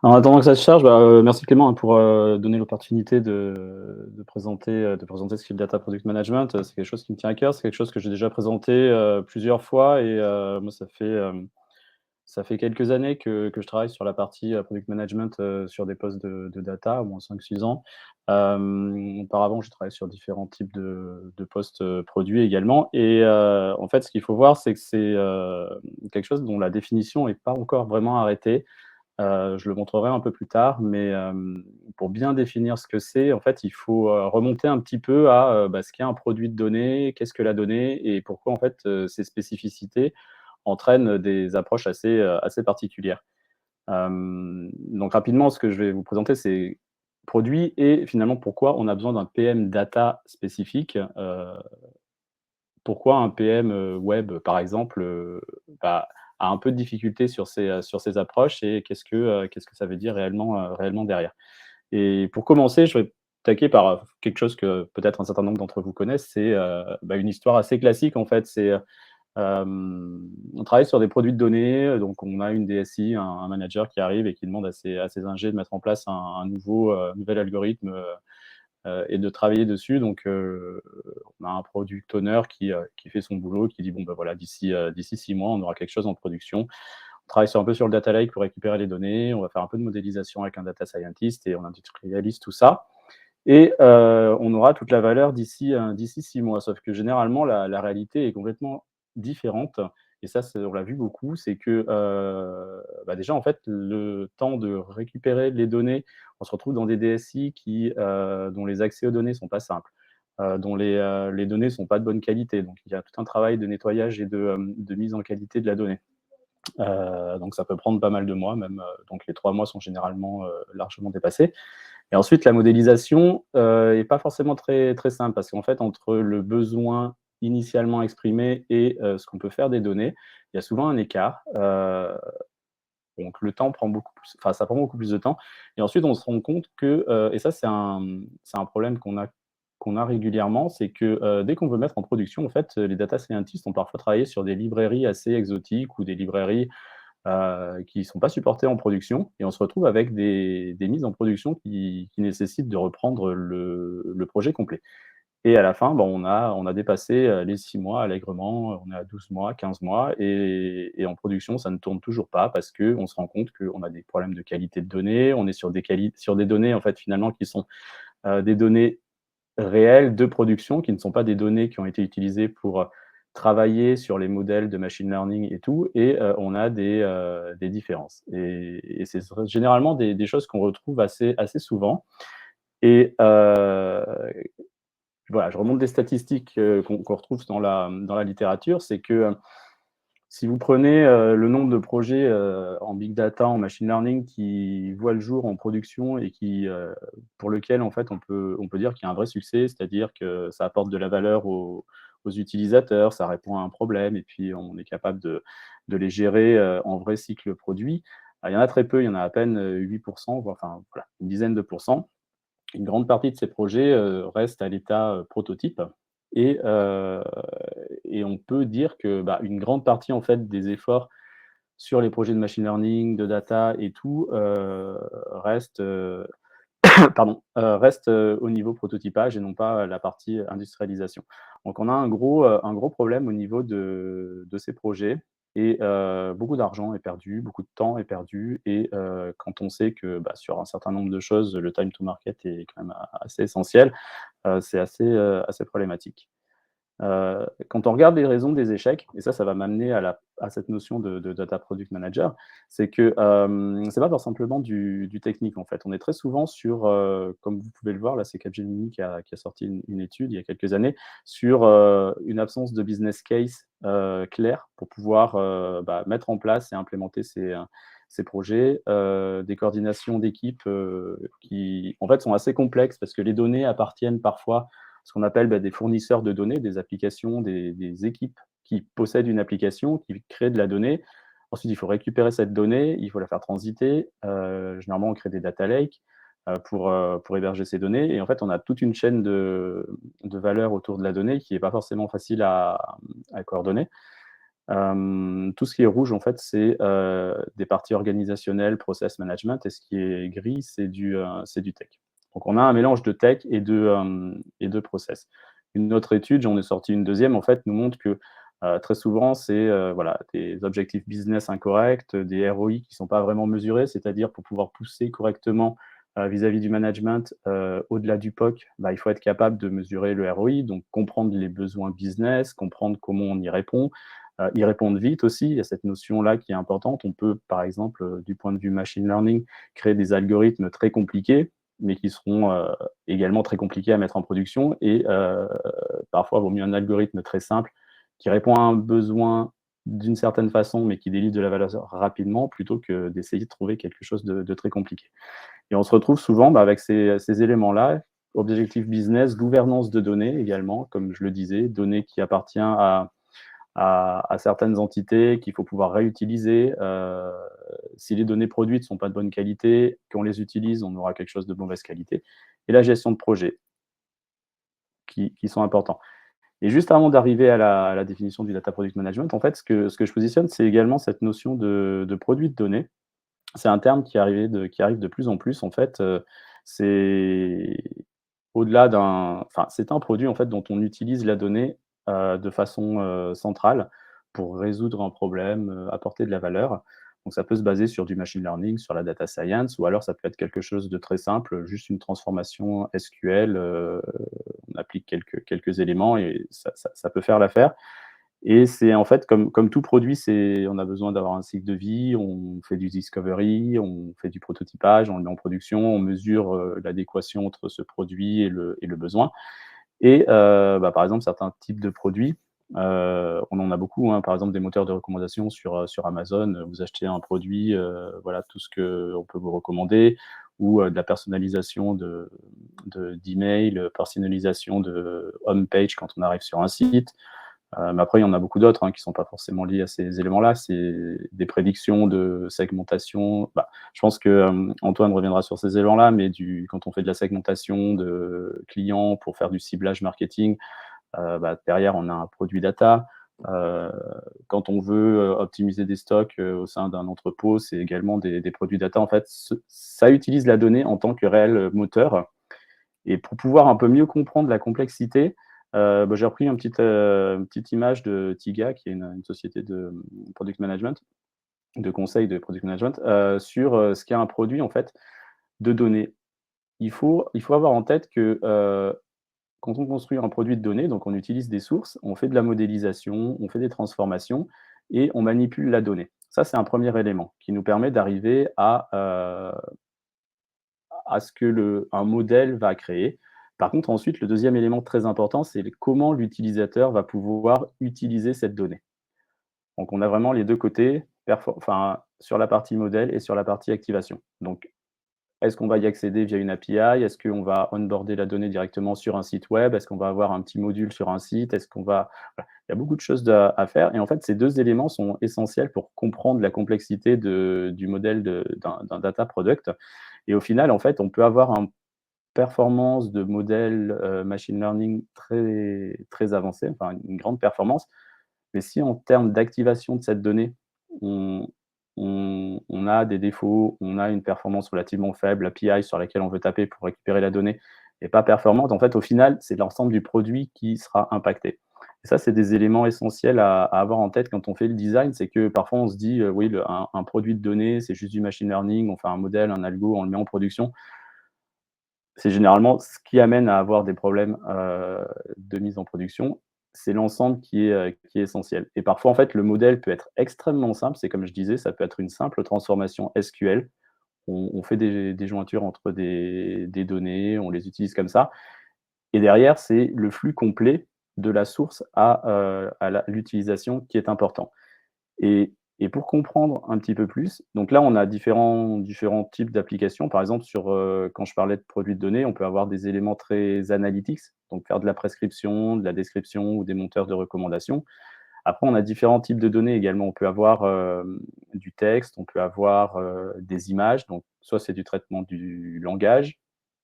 En attendant que ça se charge, merci Clément, hein, pour, donner l'opportunité de présenter Skill Data Product Management. C'est quelque chose qui me tient à cœur, c'est quelque chose que j'ai déjà présenté, plusieurs fois et moi ça fait quelques années que je travaille sur la partie, product management, sur des postes de data, au moins 5-6 ans. Auparavant, j'ai travaillé sur différents types de postes, produits également et en fait, ce qu'il faut voir, c'est que c'est, quelque chose dont la définition n'est pas encore vraiment arrêtée. Je le montrerai un peu plus tard, mais pour bien définir ce que c'est, en fait, il faut, remonter un petit peu à, ce qu'est un produit de données, qu'est-ce que la donnée et pourquoi, en fait, ces spécificités entraînent des approches assez particulières. Donc rapidement, ce que je vais vous présenter, c'est produit et finalement pourquoi on a besoin d'un PM data spécifique. Pourquoi un PM, web, par exemple, a un peu de difficulté sur ces approches et qu'est-ce que ça veut dire réellement derrière? Et pour commencer, je vais attaquer par, quelque chose que peut-être un certain nombre d'entre vous connaissent, c'est, une histoire assez classique en fait. C'est, on travaille sur des produits de données, donc on a une DSI, un manager qui arrive et qui demande à ses ingés de mettre en place un nouvel algorithme, et de travailler dessus. Donc, on a un product owner qui fait son boulot, qui dit: «Bon, voilà, d'ici 6 mois, on aura quelque chose en production». On travaille un peu sur le data lake pour récupérer les données, on va faire un peu de modélisation avec un data scientist et on industrialise tout ça et on aura toute la valeur d'ici 6 mois. Sauf que généralement, la réalité est complètement différente et ça, on l'a vu beaucoup, c'est que, déjà, en fait, le temps de récupérer les données, on se retrouve dans des DSI dont les accès aux données sont pas simples, dont les données sont pas de bonne qualité. Donc il y a tout un travail de nettoyage et de mise en qualité de la donnée. Donc ça peut prendre pas mal de mois même, donc les 3 mois sont généralement, largement dépassés. Et ensuite, la modélisation est pas forcément très, très simple parce qu'en fait, entre le besoin initialement exprimé et ce qu'on peut faire des données, il y a souvent un écart. Donc le temps prend beaucoup plus, enfin, ça prend beaucoup plus de temps et ensuite on se rend compte que, et ça c'est un problème qu'on a régulièrement, c'est que, dès qu'on veut mettre en production, en fait, les data scientists ont parfois travaillé sur des librairies assez exotiques ou des librairies qui ne sont pas supportés en production et on se retrouve avec des mises en production qui nécessitent de reprendre le projet complet. Et à la fin, on a dépassé, les 6 mois allègrement, on est à 12 mois, 15 mois et en production, ça ne tourne toujours pas parce qu'on se rend compte qu'on a des problèmes de qualité de données. On est sur des données, en fait, finalement, qui sont, des données réelles de production, qui ne sont pas des données qui ont été utilisées pour, travailler sur les modèles de machine learning et tout et on a des différences et c'est généralement des choses qu'on retrouve assez souvent et voilà, je remonte des statistiques, qu'on retrouve dans la littérature. C'est que, si vous prenez, le nombre de projets, en big data, en machine learning qui voient le jour en production et pour lequel en fait on peut dire qu'il y a un vrai succès, c'est-à-dire que ça apporte de la valeur aux utilisateurs, ça répond à un problème et puis on est capable de les gérer, en vrai cycle produit. Il y en a très peu, il y en a à peine, 8 voire enfin voilà, une dizaine de pourcents. Une grande partie de ces projets, restent à l'état, prototype et heu et on peut dire que, une grande partie, en fait, des efforts sur les projets de machine learning, de data et tout, reste, reste, au niveau prototypage et non pas la partie industrialisation. Donc on a un gros problème au niveau de ces projets et beaucoup d'argent est perdu, beaucoup de temps est perdu et quand on sait que, sur un certain nombre de choses, le time to market est quand même assez essentiel, c'est assez problématique. Quand on regarde les raisons des échecs, et ça va m'amener à cette notion de data product manager, c'est que, c'est pas simplement du technique, en fait. On est très souvent sur, comme vous pouvez le voir, là, c'est Capgemini qui a sorti une étude il y a quelques années sur, une absence de business case, clair pour pouvoir, mettre en place et implémenter ces projets, des coordinations d'équipes, qui, en fait, sont assez complexes parce que les données appartiennent parfois ce qu'on appelle des fournisseurs de données, des applications, des équipes qui possèdent une application, qui créent de la donnée. Ensuite, il faut récupérer cette donnée, il faut la faire transiter. Généralement, on crée des data lakes pour héberger ces données. Et en fait, on a toute une chaîne de valeur autour de la donnée qui n'est pas forcément facile à coordonner. Tout ce qui est rouge, en fait, c'est, des parties organisationnelles, process management et ce qui est gris, c'est du tech. Donc on a un mélange de tech et de process. Une autre étude, j'en ai sorti une deuxième, en fait, nous montre que, très souvent, c'est, voilà, des objectifs business incorrects, des ROI qui sont pas vraiment mesurés, c'est-à-dire pour pouvoir pousser correctement, vis-à-vis du management, au-delà du POC, bah, il faut être capable de mesurer le ROI, donc comprendre les besoins business, comprendre comment on y répond, y répondre vite aussi. Il y a cette notion-là qui est importante. On peut, par exemple, du point de vue machine learning, créer des algorithmes très compliqués, mais qui seront également très compliqués à mettre en production. Et parfois, il vaut mieux un algorithme très simple qui répond à un besoin d'une certaine façon, mais qui délivre de la valeur rapidement, plutôt que d'essayer de trouver quelque chose de très compliqué. Et on se retrouve souvent bah, avec ces éléments-là, objectif business, gouvernance de données également, comme je le disais, données qui appartiennent à certaines entités qu'il faut pouvoir réutiliser. Si les données produites ne sont pas de bonne qualité, qu'on les utilise, on aura quelque chose de mauvaise qualité. Et la gestion de projets qui sont importants. Et juste avant d'arriver à la définition du data product management, en fait, ce que je positionne, c'est également cette notion de produit de données. C'est un terme qui arrive de plus en plus. En fait, c'est au-delà d'un enfin, c'est un produit, en fait, dont on utilise la donnée, de façon, centrale pour résoudre un problème, apporter de la valeur. Donc ça peut se baser sur du machine learning, sur la data science ou alors ça peut être quelque chose de très simple, juste une transformation SQL, on applique quelques éléments et ça peut faire l'affaire. Et c'est en fait comme tout produit, c'est on a besoin d'avoir un cycle de vie, on fait du discovery, on fait du prototypage, on le met en production, on mesure, l'adéquation entre ce produit et le besoin. Et bah, par exemple, certains types de produits, on en a beaucoup, hein, par exemple des moteurs de recommandation sur Amazon. Vous achetez un produit, voilà tout ce qu'on peut vous recommander ou de la personnalisation d'emails, personnalisation de home page quand on arrive sur un site. Mais après, il y en a beaucoup d'autres, hein, qui sont pas forcément liés à ces éléments-là. C'est des prédictions de segmentation. Bah, je pense que, Antoine reviendra sur ces éléments-là, mais quand on fait de la segmentation de clients pour faire du ciblage marketing, bah, derrière, on a un produit data. Heu, Quand on veut, optimiser des stocks, au sein d'un entrepôt, c'est également des produits data. En fait, ça utilise la donnée en tant que réel, moteur et pour pouvoir un peu mieux comprendre la complexité, bah, j'ai repris une petite image de Tiga, qui est une société de, product management, de conseil de product management, sur, ce qu'est un produit, en fait, de données. Il faut avoir en tête que, quand on construit un produit de données, donc on utilise des sources, on fait de la modélisation, on fait des transformations et on manipule la donnée. Ça, c'est un premier élément qui nous permet d'arriver à ce que un modèle va créer. Par contre, ensuite, le deuxième élément très important, c'est comment l'utilisateur va pouvoir utiliser cette donnée. Donc, on a vraiment les deux côtés, enfin, sur la partie modèle et sur la partie activation. Donc, est-ce qu'on va y accéder via une API? Est-ce qu'on va onboarder la donnée directement sur un site web? Est-ce qu'on va avoir un petit module sur un site? Est-ce qu'on va voilà, il y a beaucoup de choses à faire et en fait, ces 2 éléments sont essentiels pour comprendre la complexité du modèle d'un data product et au final, en fait, on peut avoir une performance de modèle, machine learning très très avancée, enfin une grande performance, mais si en termes d'activation de cette donnée, on on a des défauts, on a une performance relativement faible, l'API sur laquelle on veut taper pour récupérer la donnée n'est pas performante, en fait, au final, c'est l'ensemble du produit qui sera impacté. Et ça, c'est des éléments essentiels à avoir en tête quand on fait le design. C'est que parfois, on se dit, oui, un produit de données, c'est juste du machine learning, on fait un modèle, un algo, on le met en production. C'est généralement ce qui amène à avoir des problèmes, de mise en production. C'est l'ensemble qui est essentiel et parfois, en fait, le modèle peut être extrêmement simple. C'est comme je disais, ça peut être une simple transformation SQL. On fait des jointures entre des données, on les utilise comme ça et derrière, c'est le flux complet de la source à l'utilisation qui est important. Et et pour comprendre un petit peu plus, donc là, on a différents types d'applications. Par exemple, quand je parlais de produits de données, on peut avoir des éléments très analytics, donc faire de la prescription, de la description ou des monteurs de recommandations. Après, on a différents types de données également. On peut avoir, du texte, on peut avoir, des images, donc soit c'est du traitement du langage,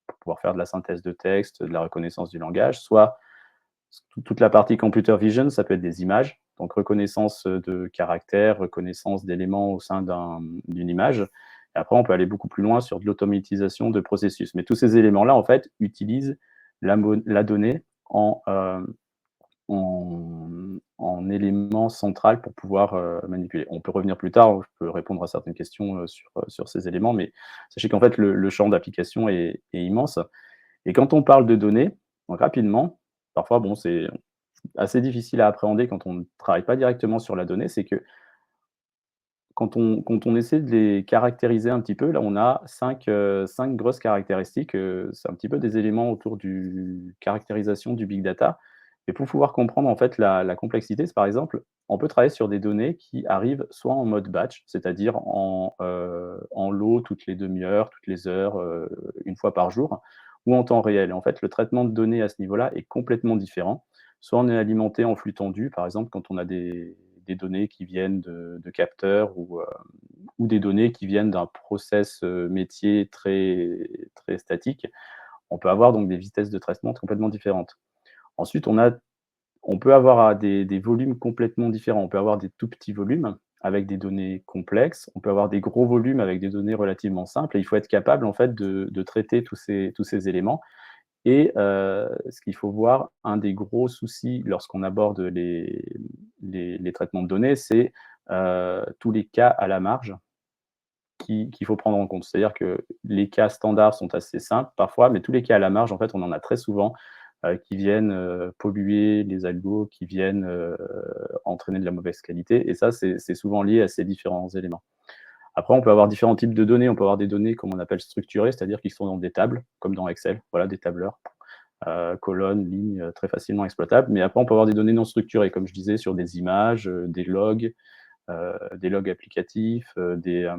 pour pouvoir faire de la synthèse de texte, de la reconnaissance du langage, soit toute la partie computer vision, ça peut être des images. Donc reconnaissance, de caractères, reconnaissance d'éléments au sein d'une image. Et après, on peut aller beaucoup plus loin sur de l'automatisation de processus. Mais tous ces éléments-là, en fait, utilisent la donnée en élément central pour pouvoir, manipuler. On peut revenir plus tard, je peux répondre à certaines questions, sur ces éléments, mais sachez qu'en fait le champ d'application est immense. Et quand on parle de données, donc rapidement, parfois bon, c'est assez difficile à appréhender quand on ne travaille pas directement sur la donnée, c'est que quand on essaie de les caractériser un petit peu, là, on a 5 grosses caractéristiques, c'est un petit peu des éléments autour du caractérisation du big data. Et pour pouvoir comprendre, en fait, la complexité, c'est par exemple, on peut travailler sur des données qui arrivent soit en mode batch, c'est-à-dire en lot toutes les demi-heures, toutes les heures, 1 fois par jour, ou en temps réel. Et en fait, le traitement de données à ce niveau-là est complètement différent. Soit on est alimenté en flux tendu, par exemple, quand on a des données qui viennent de capteurs ou des données qui viennent d'un process, métier très statique. On peut avoir donc des vitesses de traitement complètement différentes. Ensuite, on peut avoir des volumes complètement différents. On peut avoir des tout petits volumes avec des données complexes. On peut avoir des gros volumes avec des données relativement simples et il faut être capable, en fait, de traiter tous ces éléments. Et ce qu'il faut voir, un des gros soucis lorsqu'on aborde les traitements de données, c'est, tous les cas à la marge qu'il faut prendre en compte. C'est-à-dire que les cas standards sont assez simples parfois, mais tous les cas à la marge, en fait, on en a très souvent, qui viennent, polluer les algos, qui viennent, entraîner de la mauvaise qualité et ça, c'est souvent lié à ces différents éléments. Après, on peut avoir différents types de données. On peut avoir des données, comme on appelle structurées, c'est-à-dire qui sont dans des tables, comme dans Excel, voilà, des tableurs, colonnes, lignes, très facilement exploitables. Mais après, on peut avoir des données non structurées, comme je disais, sur des images, des logs applicatifs, des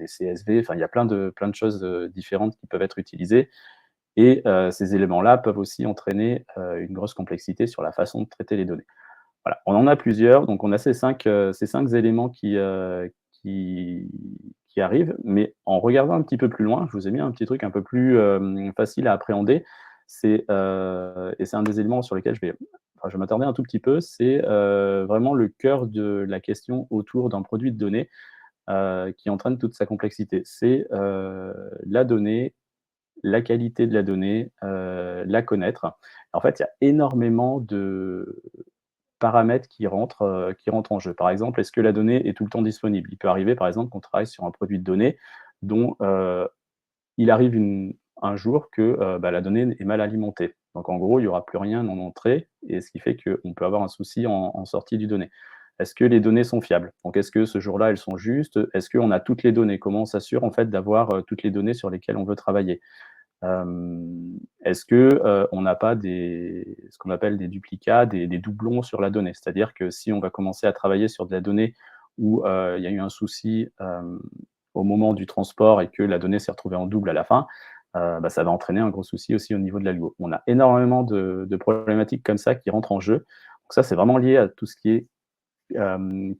CSV. Enfin, il y a plein de choses, différentes qui peuvent être utilisées et ces éléments-là peuvent aussi entraîner, une grosse complexité sur la façon de traiter les données. Voilà, on en a plusieurs, donc on a ces cinq éléments qui qui arrivent, mais en regardant un petit peu plus loin, je vous ai mis un petit truc un peu plus, facile à appréhender. Et c'est un des éléments sur lesquels je vais m'attarder un tout petit peu, c'est, vraiment le cœur de la question autour d'un produit de données, qui entraîne toute sa complexité. C'est, la donnée, la qualité de la donnée, la connaître. En fait, il y a énormément de paramètres qui rentrent en jeu. Par exemple, est-ce que la donnée est tout le temps disponible? Il peut arriver, par exemple, qu'on travaille sur un produit de données dont, il arrive un jour que, la donnée est mal alimentée. Donc en gros, il y aura plus rien en entrée et ce qui fait qu'on peut avoir un souci en sortie du données. Est-ce que les données sont fiables? Donc est-ce que ce jour-là, elles sont justes? Est-ce qu'on a toutes les données? Comment on s'assure, en fait, d'avoir, toutes les données sur lesquelles on veut travailler? Est-ce que, on n'a pas ce qu'on appelle des duplicats, des doublons sur la donnée? C'est-à-dire que si on va commencer à travailler sur de la donnée où, il y a eu un souci, au moment du transport et que la donnée s'est retrouvée en double à la fin, ça va entraîner un gros souci aussi au niveau de l'algo. On a énormément de problématiques comme ça qui rentrent en jeu. Donc ça, c'est vraiment lié à tout ce qui est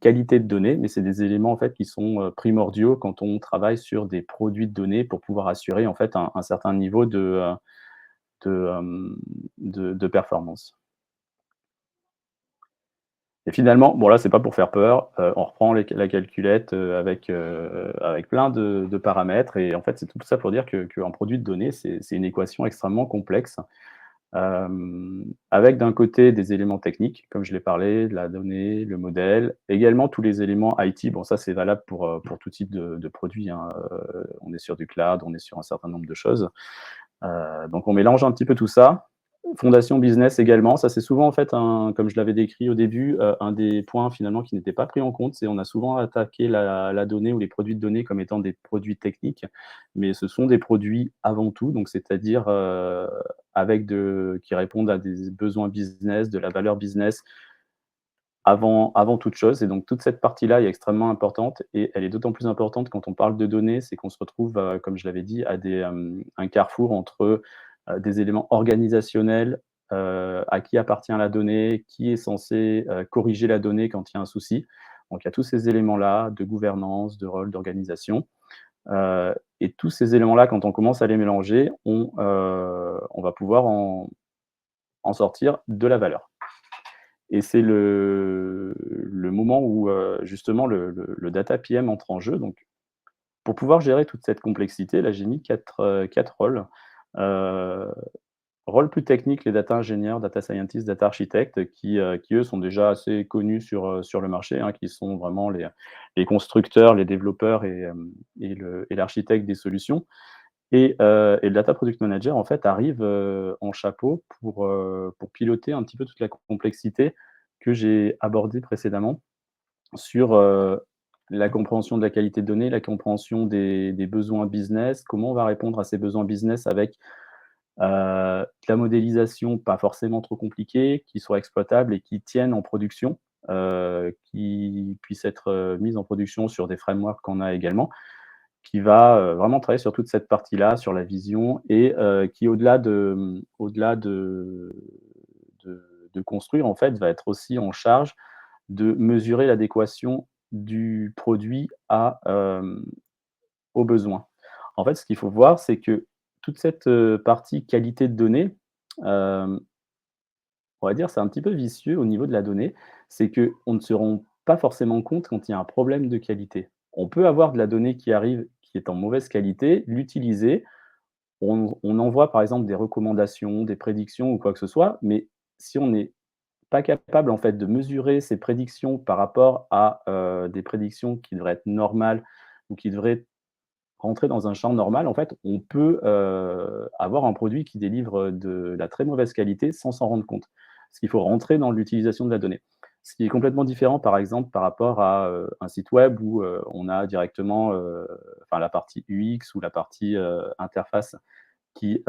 qualité de données, mais c'est des éléments en fait qui sont, primordiaux quand on travaille sur des produits de données pour pouvoir assurer en fait un certain niveau de performance. Et finalement, bon là, c'est pas pour faire peur, on reprend la calculette, avec plein de paramètres et en fait, c'est tout ça pour dire qu'un produit de données, c'est une équation extrêmement complexe. Avec d'un côté des éléments techniques, comme je l'ai parlé, la donnée, le modèle, également tous les éléments IT. Bon, ça, c'est valable pour tout type de produit, hein, on est sur du cloud, on est sur un certain nombre de choses. Donc on mélange un petit peu tout ça. Fondation business également, ça c'est souvent en fait comme je l'avais décrit au début, un des points finalement qui n'était pas pris en compte, c'est on a souvent attaqué la donnée ou les produits de données comme étant des produits techniques, mais ce sont des produits avant tout, donc c'est-à-dire, qui répondent à des besoins business, de la valeur business avant toute chose et donc toute cette partie-là est extrêmement importante et elle est d'autant plus importante quand on parle de données, c'est qu'on se retrouve, comme je l'avais dit, à un carrefour entre, des éléments organisationnels, à qui appartient la donnée, qui est censé, corriger la donnée quand il y a un souci. Donc il y a tous ces éléments-là de gouvernance, de rôle, d'organisation, et tous ces éléments-là, quand on commence à les mélanger, on va pouvoir en sortir de la valeur. et c'est le moment où, justement le data PM entre en jeu. Donc pour pouvoir gérer toute cette complexité, là, j'ai mis 4 rôles. Heu, Rôles plus techniques, les data ingénieurs, data scientists, data architectes qui eux sont déjà assez connus sur le marché, hein, qui sont vraiment les constructeurs, les développeurs et l'architecte des solutions. Et le data product manager, en fait, arrive, en chapeau pour piloter un petit peu toute la complexité que j'ai abordée précédemment sur, la compréhension de la qualité de données, la compréhension des besoins business, comment on va répondre à ces besoins business avec, de la modélisation pas forcément trop compliquée, qui soit exploitable et qui tienne en production, qui puisse être, mise en production sur des frameworks qu'on a également, qui va, vraiment travailler sur toute cette partie-là, sur la vision et qui au-delà de construire, en fait, va être aussi en charge de mesurer l'adéquation du produit aux besoins. En fait, ce qu'il faut voir, c'est que toute cette, partie qualité de données, hem, on va dire, c'est un petit peu vicieux au niveau de la donnée. C'est qu'on ne se rend pas forcément compte quand il y a un problème de qualité. On peut avoir de la donnée qui arrive, qui est en mauvaise qualité, l'utiliser, on envoie par exemple des recommandations, des prédictions ou quoi que ce soit, mais si on n'est pas capable en fait de mesurer ces prédictions par rapport à, des prédictions qui devraient être normales ou qui devraient rentrer dans un champ normal, en fait, on peut, avoir un produit qui délivre, de la très mauvaise qualité sans s'en rendre compte. Parce qu'il faut rentrer dans l'utilisation de la donnée. Ce qui est complètement différent, par exemple, par rapport à, un site web où, on a directement, enfin la partie UX ou la partie, interface qui,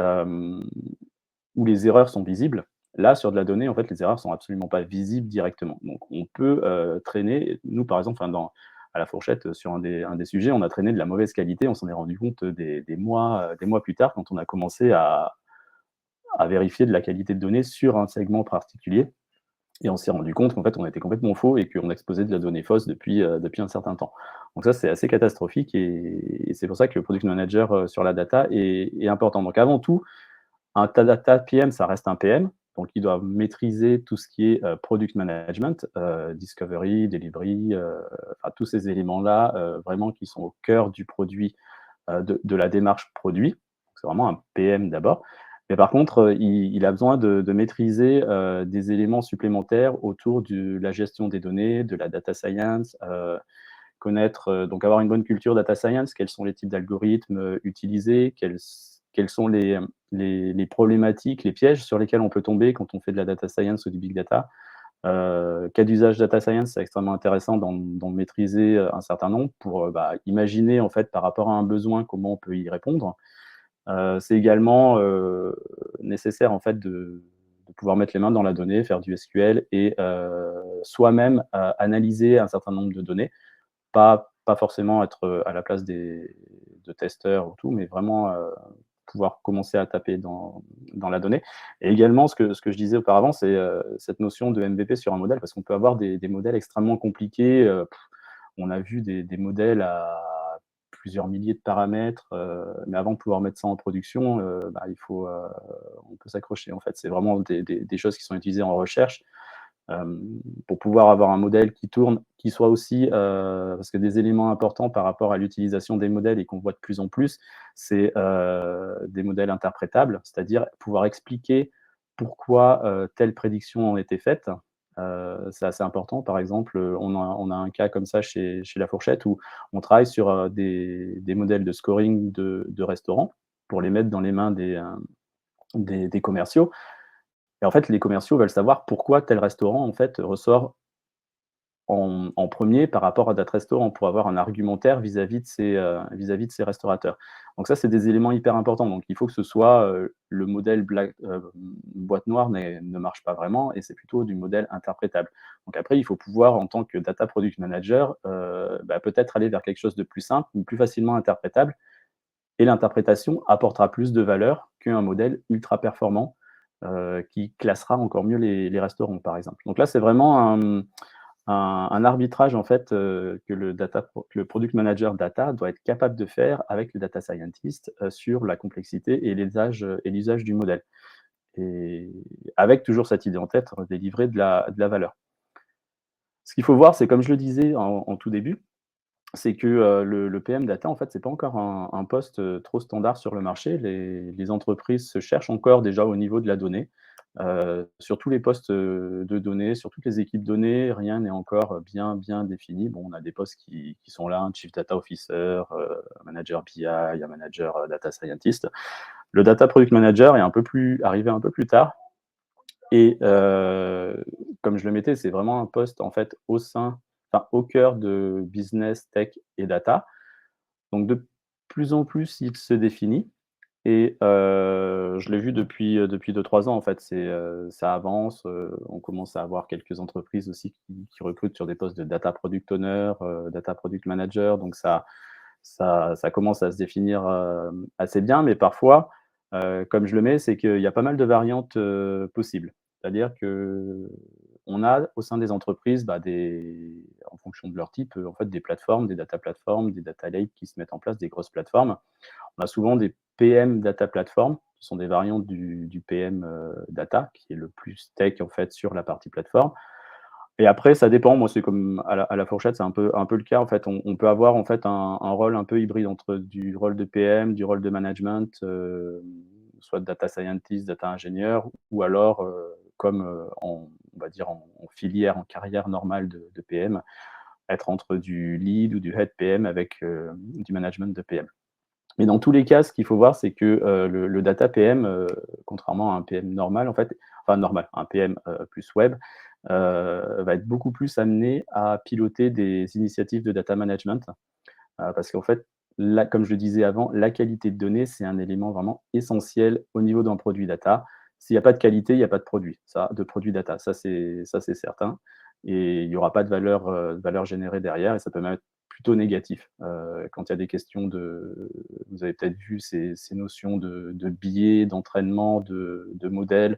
où les erreurs sont visibles. Là, sur de la donnée, en fait, les erreurs sont absolument pas visibles directement. Donc on peut, traîner nous, par exemple, enfin à la fourchette, sur un des sujets, on a traîné de la mauvaise qualité. On s'en est rendu compte, des mois plus tard quand on a commencé à vérifier de la qualité de données sur un segment particulier et on s'est rendu compte qu'en fait, on était complètement faux et qu'on exposait de la donnée fausse depuis un certain temps. Donc ça, c'est assez catastrophique et c'est pour ça que le product manager, sur la data est important. Donc avant tout, un data PM, ça reste un PM, donc il doit maîtriser tout ce qui est, product management, discovery, delivery, enfin tous ces éléments-là, vraiment qui sont au cœur du produit, de la démarche produit. C'est vraiment un PM d'abord. Mais par contre, il a besoin de maîtriser, des éléments supplémentaires autour de la gestion des données, de la data science, connaître, donc avoir une bonne culture data science, quels sont les types d'algorithmes, utilisés, quelles sont les problématiques, les pièges sur lesquels on peut tomber quand on fait de la data science ou du big data. Cas d'usage data science, c'est extrêmement intéressant d'en maîtriser, un certain nombre pour, bah, imaginer en fait par rapport à un besoin, comment on peut y répondre. C'est également, nécessaire en fait de pouvoir mettre les mains dans la donnée, faire du SQL et soi-même, analyser un certain nombre de données. Pas forcément être, à la place de testeurs ou tout, mais vraiment, pouvoir commencer à taper dans la donnée et également ce que je disais auparavant, c'est, cette notion de MVP sur un modèle parce qu'on peut avoir des modèles extrêmement compliqués, on a vu des modèles à plusieurs milliers de paramètres, mais avant de pouvoir mettre ça en production, bah, on peut s'accrocher en fait. C'est vraiment des choses qui sont utilisées en recherche hem, pour pouvoir avoir un modèle qui tourne, qui soit aussi, parce que des éléments importants par rapport à l'utilisation des modèles et qu'on voit de plus en plus, c'est, des modèles interprétables, c'est-à-dire pouvoir expliquer pourquoi, telle prédiction a été faite. C'est assez important. Par exemple, on a un cas comme ça chez La Fourchette où on travaille sur, des modèles de scoring de restaurants pour les mettre dans les mains des commerciaux et en fait, les commerciaux veulent savoir pourquoi tel restaurant, en fait, ressort en 1 par rapport à d'autres restaurants, pour avoir un argumentaire vis-à-vis de ces restaurateurs. Donc ça, c'est des éléments hyper importants. Donc il faut que ce soit, le modèle boîte noire ne marche pas vraiment et c'est plutôt du modèle interprétable. Donc après, il faut pouvoir, en tant que data product manager, bah, peut-être aller vers quelque chose de plus simple, ou plus facilement interprétable et l'interprétation apportera plus de valeur qu'un modèle ultra performant, qui classera encore mieux les restaurants, par exemple. Donc là, c'est vraiment un arbitrage, en fait, que le product manager data doit être capable de faire avec le data scientist, sur la complexité et l'usage du modèle et avec toujours cette idée en tête, délivrer de la valeur. Ce qu'il faut voir, c'est comme je le disais en tout début, c'est que, le PM data, en fait, c'est pas encore un poste, trop standard sur le marché. Les entreprises se cherchent encore déjà au niveau de la donnée. Sur tous les postes, de données, sur toutes les équipes données, rien n'est encore, bien défini. Bon, on a des postes qui sont là, un chief data officer, manager BI, un manager, data scientist. Le data product manager est arrivé un peu plus tard et comme je le mettais, c'est vraiment un poste, en fait, au cœur de business, tech et data. Donc de plus en plus, il se définit et je l'ai vu depuis 2-3 ans, en fait. Ça avance, on commence à avoir quelques entreprises aussi qui recrutent sur des postes de data product owner, data product manager, donc ça commence à se définir, assez bien, mais parfois, comme je le mets, c'est qu'il y a pas mal de variantes, possibles. C'est-à-dire qu'on a au sein des entreprises, en fonction de leur type, en fait, des plateformes, des data platforms, des data lakes qui se mettent en place, des grosses plateformes. On a souvent des PM data platform, qui sont des variantes du PM, data, qui est le plus tech, en fait, sur la partie plateforme. Et après, ça dépend. Moi, c'est comme à la fourchette, c'est un peu le cas, en fait. On peut avoir, en fait, un rôle un peu hybride entre du rôle de PM, du rôle de management, soit de data scientist, data ingénieur ou alors, comme, on va dire en filière, en carrière normale de PM, être entre du lead ou du head PM avec, du management de PM. Mais dans tous les cas, ce qu'il faut voir, c'est que, le data PM, contrairement à un PM normal, en fait, enfin normal, un PM, plus web, va être beaucoup plus amené à piloter des initiatives de data management, parce qu'en fait, là, comme je le disais avant, la qualité de données, c'est un élément vraiment essentiel au niveau d'un produit data. S'il n'y a pas de qualité, il n'y a pas de produit, de produit data, ça c'est certain et il n'y aura pas de valeur générée derrière et ça peut même être plutôt négatif. Quand il y a des questions vous avez peut-être vu ces notions de biais, d'entraînement, de modèles,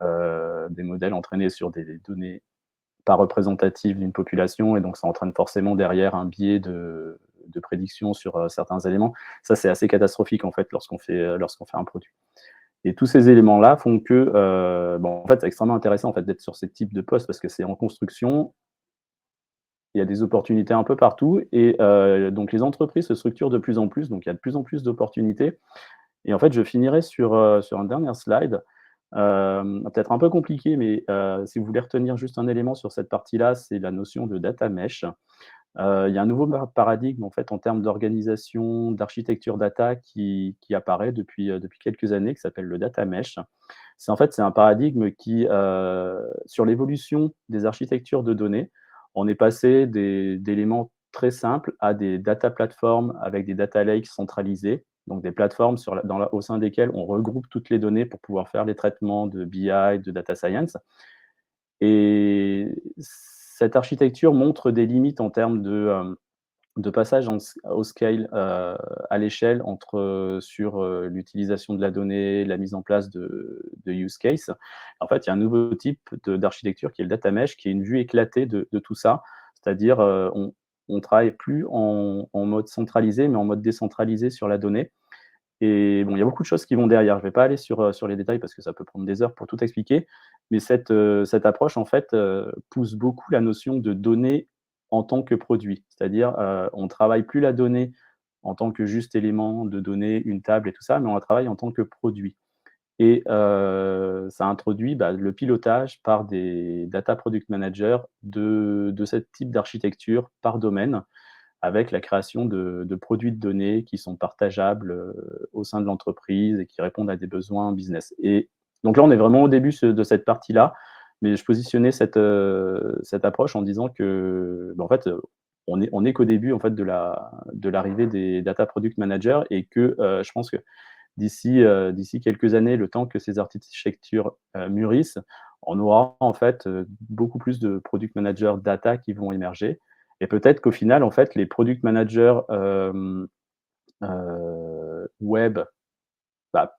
des modèles entraînés sur des données pas représentatives d'une population et donc ça entraîne forcément derrière un biais de prédiction sur, certains éléments. Ça, c'est assez catastrophique en fait lorsqu'on fait un produit et tous ces éléments-là font que, en fait, c'est extrêmement intéressant en fait d'être sur ces types de postes parce que c'est en construction, il y a des opportunités un peu partout et donc les entreprises se structurent de plus en plus, donc il y a de plus en plus d'opportunités et en fait, je finirai sur un dernier slide, peut-être un peu compliqué, mais si vous voulez retenir juste un élément sur cette partie-là, c'est la notion de data mesh. Il y a un nouveau paradigme, en fait, en termes d'organisation, d'architecture data qui apparaît depuis quelques années, qui s'appelle le data mesh. C'est un paradigme qui, sur l'évolution des architectures de données, on est passé d'éléments très simples à des data platforms avec des data lakes centralisés, donc des plateformes au sein desquelles on regroupe toutes les données pour pouvoir faire les traitements de BI, de data science. Et cette architecture montre des limites en termes de passage au scale, à l'échelle sur, l'utilisation de la donnée, la mise en place de use case. En fait, il y a un nouveau type d'architecture qui est le data mesh, qui est une vue éclatée de tout ça. C'est-à-dire, on travaille plus en mode centralisé, mais en mode décentralisé sur la donnée. Et bon, il y a beaucoup de choses qui vont derrière. Je ne vais pas aller sur les détails parce que ça peut prendre des heures pour tout expliquer. Mais cette approche, en fait, pousse beaucoup la notion de données en tant que produit. C'est-à-dire, on ne travaille plus la donnée en tant que juste élément de données, une table et tout ça, mais on la travaille en tant que produit. Et ça introduit, le pilotage par des data product managers de ce type d'architecture par domaine avec la création de produits de données qui sont partageables, au sein de l'entreprise et qui répondent à des besoins business. Et donc là, on est vraiment au début de cette partie-là, mais je positionnais cette approche en disant que, en fait, on est qu'au début, en fait, de l'arrivée des data product managers et que, je pense que d'ici quelques années, le temps que ces architectures, mûrissent, on aura, en fait, beaucoup plus de product managers data qui vont émerger et peut-être qu'au final, en fait, les product managers, web, bah,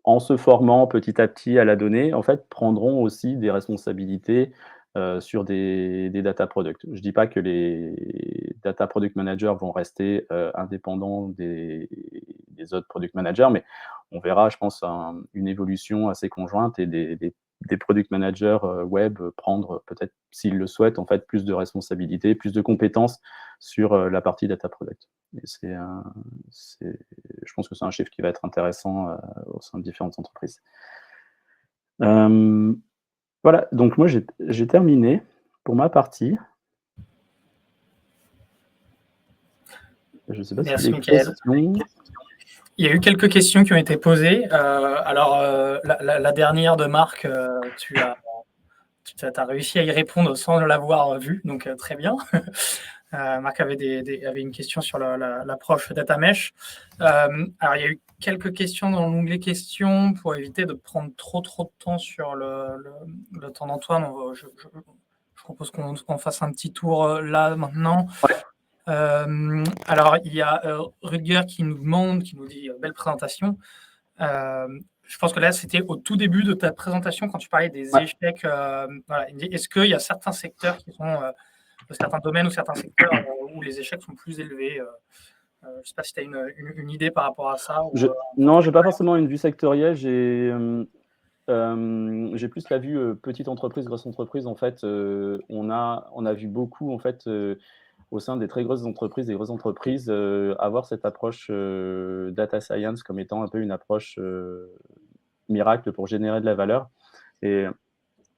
en se formant petit à petit à la donnée, en fait, prendront aussi des responsabilités, sur des data products. Je dis pas que les data product managers vont rester, indépendants des autres product managers, mais on verra, je pense, une évolution assez conjointe et des des product managers web prendre peut-être, s'ils le souhaitent, en fait, plus de responsabilités, plus de compétences sur la partie data product. Et je pense que c'est un chiffre qui va être intéressant au sein de différentes entreprises. Voilà, donc moi j'ai terminé pour ma partie. Je ne sais pas si Merci, les Mickaël. questions. Il y a eu quelques questions qui ont été posées. Alors, la dernière de Marc, tu as réussi à y répondre sans l'avoir vue, donc très bien. Marc avait une question sur l'approche data mesh. Alors, il y a eu quelques questions dans l'onglet questions pour éviter de prendre trop de temps sur le temps d'Antoine. Je propose qu'on fasse un petit tour là maintenant. Ouais. Alors, il y a Rutger qui nous dit belle présentation. Je pense que là, c'était au tout début de ta présentation quand tu parlais des échecs. Voilà. Est-ce qu'il y a certains secteurs qui sont, certains domaines ou certains secteurs où les échecs sont plus élevés? Je ne sais pas si tu as une idée par rapport à ça. Non, je n'ai pas forcément une vue sectorielle. J'ai plus la vue petite entreprise, grosse entreprise. En fait, on a vu beaucoup en fait au sein des très grosses entreprises, des grosses entreprises, avoir cette approche data science comme étant un peu une approche miracle pour générer de la valeur. Et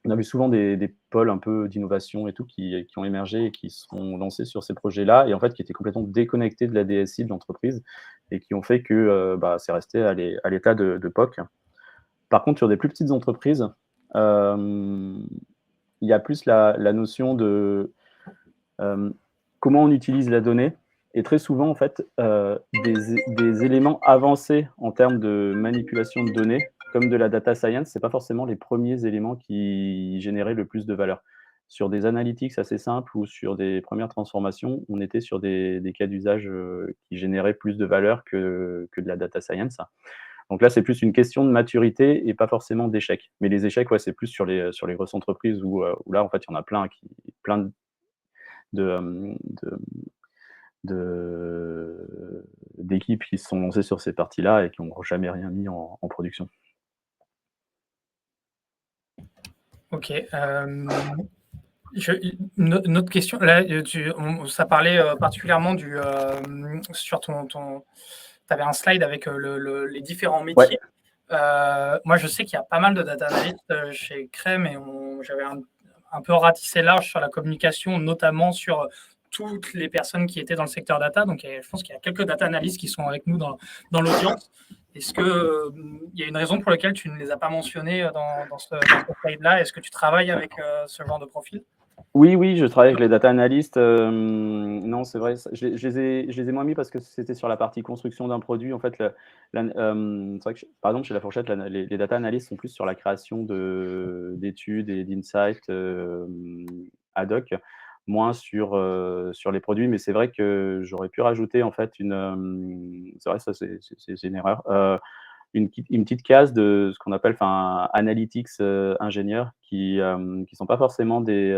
on a vu souvent des pôles un peu d'innovation et tout qui ont émergé et qui sont lancés sur ces projets-là et en fait qui étaient complètement déconnectés de la DSI de l'entreprise et qui ont fait que c'est resté à l'état de POC. Par contre, sur des plus petites entreprises, il y a plus la notion de comment on utilise la donnée et très souvent, en fait, des éléments avancés en termes de manipulation de données, comme de la data science, ce n'est pas forcément les premiers éléments qui généraient le plus de valeur. Sur des analytics assez simples ou sur des premières transformations, on était sur des cas d'usage qui généraient plus de valeur que de la data science. Donc là, c'est plus une question de maturité et pas forcément d'échec. Mais les échecs, ouais, c'est plus sur les grosses entreprises où là, en fait, il y en a plein d'équipes qui se sont lancées sur ces parties-là et qui n'ont jamais rien mis en production. Ok. Une autre question. Là, ça parlait particulièrement sur tu avais un slide avec les différents métiers. Ouais. Moi, je sais qu'il y a pas mal de data analysts chez Crème et j'avais un peu ratissé large sur la communication, notamment sur toutes les personnes qui étaient dans le secteur data. Donc, je pense qu'il y a quelques data analystes qui sont avec nous dans l'audience. Est-ce qu'il y a une raison pour laquelle tu ne les as pas mentionnés dans ce slide-là? Est-ce que tu travailles avec ce genre de profil? Oui, je travaille avec les data analysts. Non, c'est vrai, je les ai moins mis parce que c'était sur la partie construction d'un produit. En fait, c'est vrai que, par exemple, chez La Fourchette, les data analysts sont plus sur la création d'études et d'insights ad hoc, moins sur les produits. Mais c'est vrai que j'aurais pu rajouter, en fait, c'est vrai, ça, c'est une erreur. Une petite case de ce qu'on appelle analytics ingénieurs qui sont pas forcément des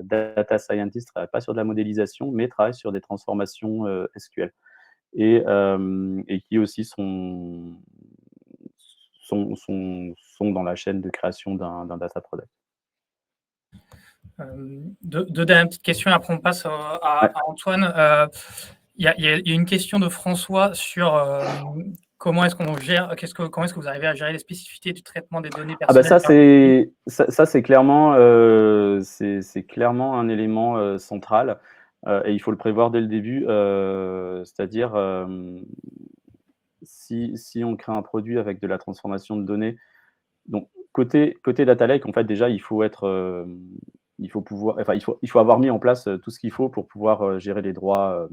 data scientists, travaillent pas sur de la modélisation, mais travaillent sur des transformations SQL et qui aussi sont dans la chaîne de création d'un data product. Deux dernières petites questions, après on passe à Antoine. Il y a une question de François sur comment est-ce qu'on gère, comment est-ce que vous arrivez à gérer les spécificités du traitement des données personnelles? Ça c'est clairement un élément central et il faut le prévoir dès le début. C'est-à-dire si on crée un produit avec de la transformation de données, donc côté data lake, en fait déjà il faut avoir mis en place tout ce qu'il faut pour pouvoir gérer les droits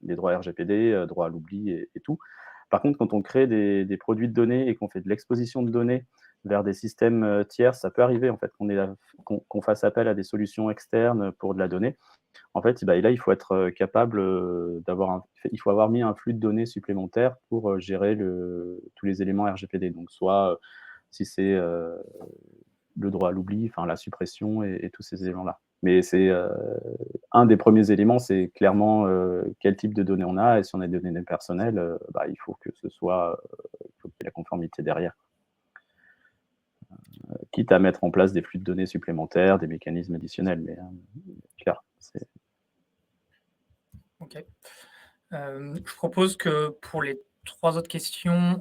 RGPD, droit à l'oubli et tout. Par contre, quand on crée des produits de données et qu'on fait de l'exposition de données vers des systèmes tiers, ça peut arriver en fait qu'on fasse appel à des solutions externes pour de la donnée. En fait, là, il faut être capable il faut avoir mis un flux de données supplémentaire pour gérer tous les éléments RGPD. Donc, soit si c'est le droit à l'oubli, la suppression et tous ces éléments-là. Mais c'est un des premiers éléments, c'est clairement quel type de données on a. Et si on a des données personnelles, il faut que ce soit il faut qu'il y ait la conformité derrière. quitte à mettre en place des flux de données supplémentaires, des mécanismes additionnels, mais clair, c'est OK. Je propose que pour les 3 autres questions,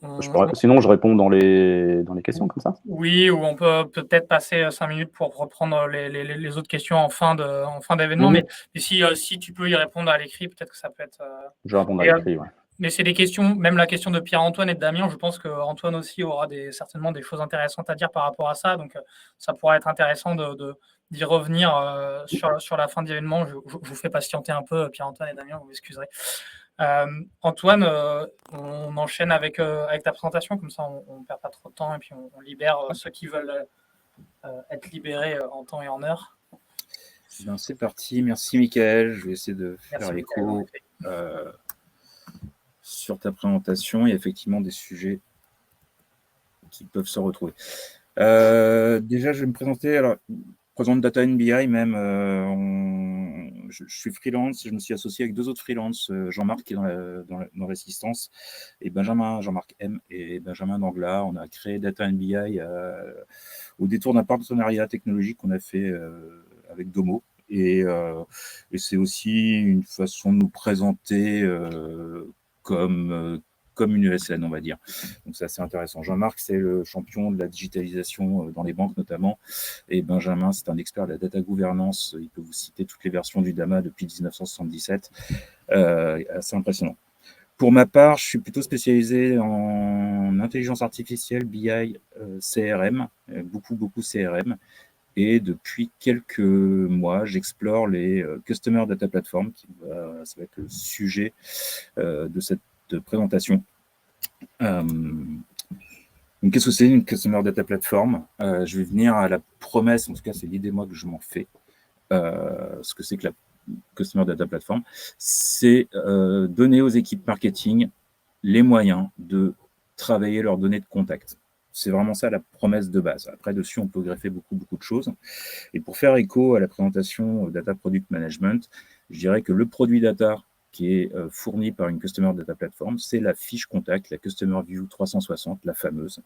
on sinon je réponds dans les questions comme ça? oui, ou on peut peut-être passer, 5 minutes pour reprendre les autres questions en fin d'événement, Mmh. mais si tu peux y répondre à l'écrit, peut-être que ça peut être, Je vais répondre à et l'écrit, ouais. mais c'est des questions, même la question de Pierre-Antoine et de Damien, je pense qu'Antoine aussi aura certainement des choses intéressantes à dire par rapport à ça. Donc, ça pourra être intéressant d'y revenir sur la fin de l'événement. Je vous fais patienter un peu, Pierre-Antoine et Damien, vous m'excuserez. Antoine, on enchaîne avec ta présentation, comme ça on ne perd pas trop de temps et puis on libère ceux qui veulent être libérés en temps et en heure. Ben, c'est parti, merci Mickaël. Je vais essayer de faire Merci, l'écho sur ta présentation. Il y a effectivement des sujets qui peuvent se retrouver. Déjà, je vais me présenter. Alors, présente Data NBI même. Je suis freelance. Je me suis associé avec 2 autres freelances, Jean-Marc qui est dans l'assistance et Benjamin, Jean-Marc M et Benjamin Dangla. On a créé Data NBI au détour d'un partenariat technologique qu'on a fait avec Domo. Et c'est aussi une façon de nous présenter comme une ESN, on va dire. Donc c'est assez intéressant. Jean-Marc, c'est le champion de la digitalisation dans les banques notamment. Et Benjamin, c'est un expert de la data gouvernance. Il peut vous citer toutes les versions du DAMA depuis 1977. Assez impressionnant. Pour ma part, je suis plutôt spécialisé en intelligence artificielle, BI, CRM, beaucoup CRM. Et depuis quelques mois, j'explore les Customer Data Platform, ça va être le sujet de cette présentation. Donc, qu'est-ce que c'est une Customer Data Platform? Je vais venir à la promesse, en tout cas c'est l'idée moi que je m'en fais. Ce que c'est que la Customer Data Platform, c'est donner aux équipes marketing les moyens de travailler leurs données de contact. C'est vraiment ça la promesse de base. Après, dessus, on peut greffer beaucoup de choses. Et pour faire écho à la présentation Data Product Management, je dirais que le produit data qui est fourni par une Customer Data Platform, c'est la fiche contact, la Customer View 360, la fameuse,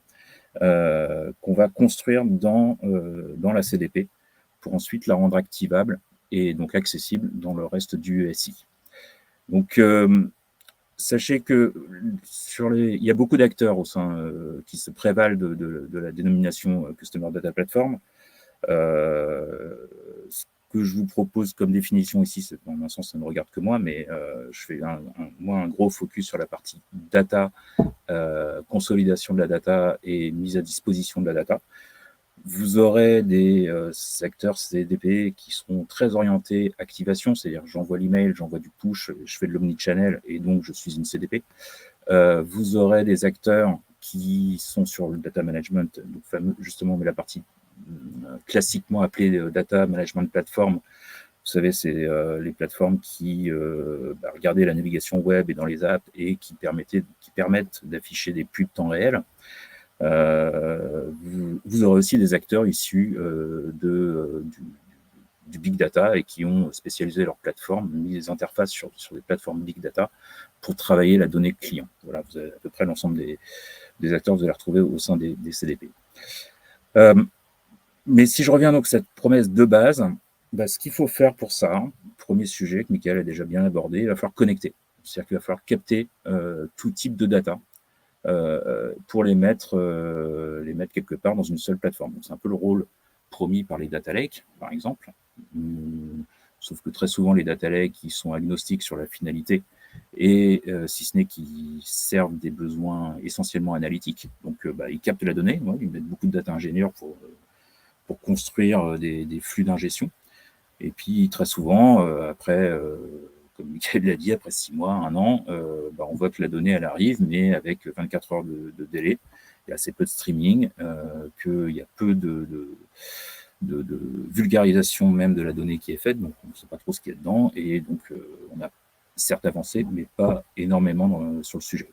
qu'on va construire dans la CDP pour ensuite la rendre activable et donc accessible dans le reste du SI. Donc, sachez que il y a beaucoup d'acteurs au sein qui se prévalent de la dénomination Customer Data Platform. Ce que je vous propose comme définition ici, dans un sens, ça ne regarde que moi, mais je fais un gros focus sur la partie data, consolidation de la data et mise à disposition de la data. Vous aurez des secteurs CDP qui seront très orientés activation, c'est-à-dire j'envoie l'email, j'envoie du push, je fais de l'omnichannel et donc je suis une CDP. Vous aurez des acteurs qui sont sur le data management, donc justement, mais la partie classiquement appelée data management platform. Vous savez, c'est les plateformes qui regardaient la navigation web et dans les apps et qui permettent d'afficher des pubs temps réel. Vous aurez aussi des acteurs issus du big data et qui ont spécialisé leur plateforme, mis des interfaces sur des plateformes big data pour travailler la donnée client. Voilà, vous avez à peu près l'ensemble des acteurs que vous allez retrouver au sein des CDP. Mais si je reviens donc à cette promesse de base, ce qu'il faut faire pour ça, premier sujet que Mickaël a déjà bien abordé, il va falloir connecter. C'est-à-dire qu'il va falloir capter tout type de data pour les mettre quelque part dans une seule plateforme. Donc, c'est un peu le rôle promis par les data lakes, par exemple. Sauf que très souvent, les data lakes, ils sont agnostiques sur la finalité et si ce n'est qu'ils servent des besoins essentiellement analytiques. Donc, ils captent la donnée. Ils mettent beaucoup de data ingénieurs pour construire des flux d'ingestion. Et puis, très souvent, après, comme Mickaël l'a dit, après 6 mois, 1 an, on voit que la donnée, elle arrive, mais avec 24 heures de délai. Il y a assez peu de streaming, qu'il y a peu de vulgarisation même de la donnée qui est faite, donc on ne sait pas trop ce qu'il y a dedans, et donc on a certes avancé, mais pas énormément sur le sujet.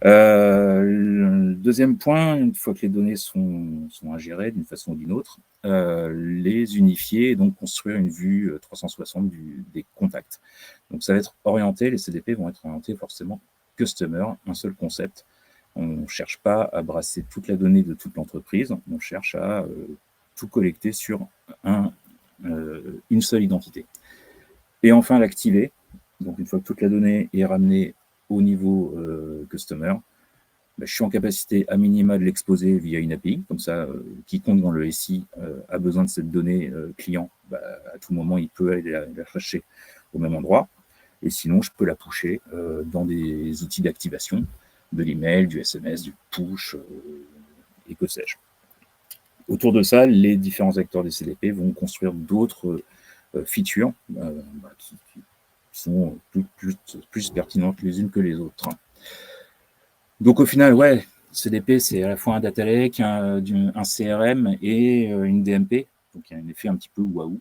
Le deuxième point, une fois que les données sont ingérées d'une façon ou d'une autre, les unifier et donc construire une vue 360 des contacts. Donc ça va être orienté, les CDP vont être orientés forcément customer, un seul concept, On ne cherche pas à brasser toute la donnée de toute l'entreprise, on cherche à tout collecter sur une seule identité. Et enfin, l'activer. Donc, une fois que toute la donnée est ramenée au niveau customer, je suis en capacité à minima de l'exposer via une API. Comme ça, quiconque dans le SI a besoin de cette donnée client, à tout moment, il peut aller la chercher au même endroit. Et sinon, je peux la pusher dans des outils d'activation, de l'email, du SMS, du push, et que sais-je. Autour de ça, les différents acteurs des CDP vont construire d'autres features qui sont plus pertinentes les unes que les autres. Donc au final, ouais, CDP, c'est à la fois un data lake, un CRM et une DMP. Donc il y a un effet un petit peu waouh.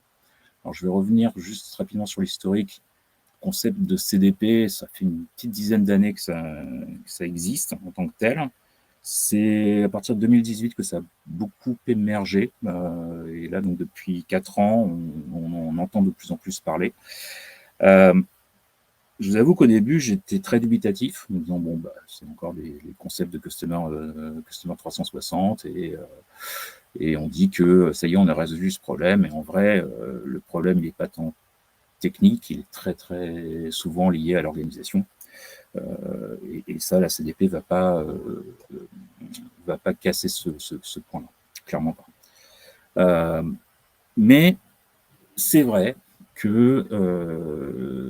Alors je vais revenir juste rapidement sur l'historique. Le concept de CDP, ça fait une petite dizaine d'années que ça existe en tant que tel. C'est à partir de 2018 que ça a beaucoup émergé. Et là, donc depuis 4 ans, on entend de plus en plus parler. Je vous avoue qu'au début, j'étais très dubitatif, en me disant, bon, c'est encore les concepts de Customer 360, et on dit que ça y est, on a résolu ce problème, et en vrai, le problème, il n'est pas tant technique, il est très, très souvent lié à l'organisation. Et ça, la CDP va pas casser ce point-là, clairement pas. Mais c'est vrai que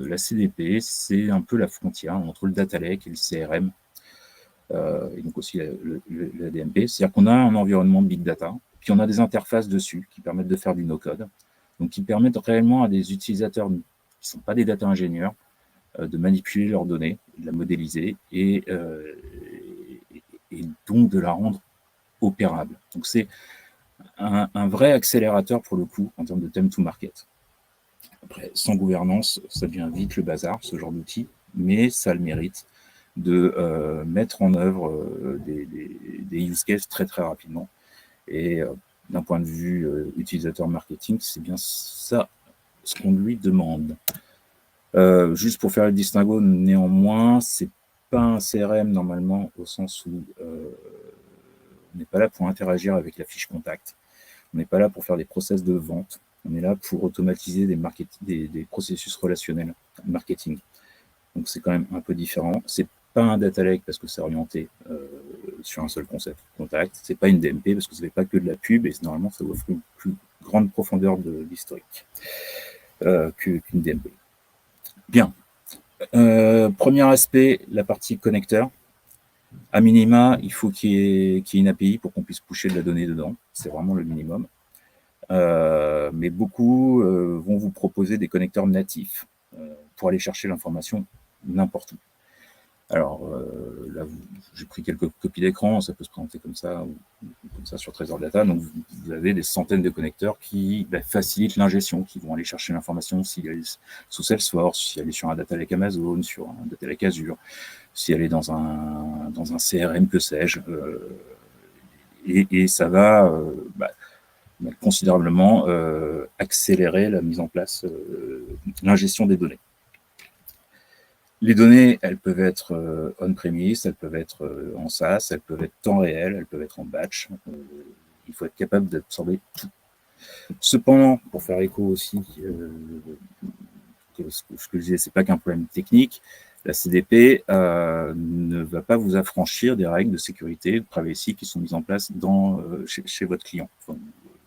la CDP, c'est un peu la frontière entre le data lake et le CRM, et donc aussi la DMP. C'est-à-dire qu'on a un environnement de big data, puis on a des interfaces dessus qui permettent de faire du no-code, donc qui permettent réellement à des utilisateurs qui ne sont pas des data ingénieurs de manipuler leurs données, de la modéliser et donc de la rendre opérable. Donc c'est un vrai accélérateur pour le coup en termes de time to market. Après, sans gouvernance, ça devient vite le bazar, ce genre d'outil, mais ça a le mérite de mettre en œuvre des use cases très très rapidement. Et d'un point de vue utilisateur marketing, c'est bien ça ce qu'on lui demande. Juste pour faire le distinguo, néanmoins, c'est pas un CRM normalement, au sens où on n'est pas là pour interagir avec la fiche contact, on n'est pas là pour faire des process de vente, on est là pour automatiser des processus relationnels, marketing. Donc c'est quand même un peu différent. C'est pas un data lake parce que c'est orienté sur un seul concept contact. C'est pas une DMP parce que ça fait pas que de la pub et normalement ça offre une plus grande profondeur de l'historique qu'une DMP. Bien. Premier aspect, la partie connecteur. À minima, il faut qu'il y ait une API pour qu'on puisse pusher de la donnée dedans. C'est vraiment le minimum. Mais beaucoup vont vous proposer des connecteurs natifs pour aller chercher l'information n'importe où. Alors là, j'ai pris quelques copies d'écran, ça peut se présenter comme ça sur Trésor Data. Donc vous avez des centaines de connecteurs qui facilitent l'ingestion, qui vont aller chercher l'information si elle est sous Salesforce, si elle est sur un data lake Amazon, sur un data lake Azure, si elle est dans un CRM, que sais-je. Et ça va considérablement accélérer la mise en place, l'ingestion des données. Les données, elles peuvent être on-premise, elles peuvent être en SaaS, elles peuvent être temps réel, elles peuvent être en batch. Il faut être capable d'absorber tout. Cependant, pour faire écho aussi, ce que je disais, c'est pas qu'un problème technique. La CDP ne va pas vous affranchir des règles de sécurité, de privacy qui sont mises en place chez votre client, enfin,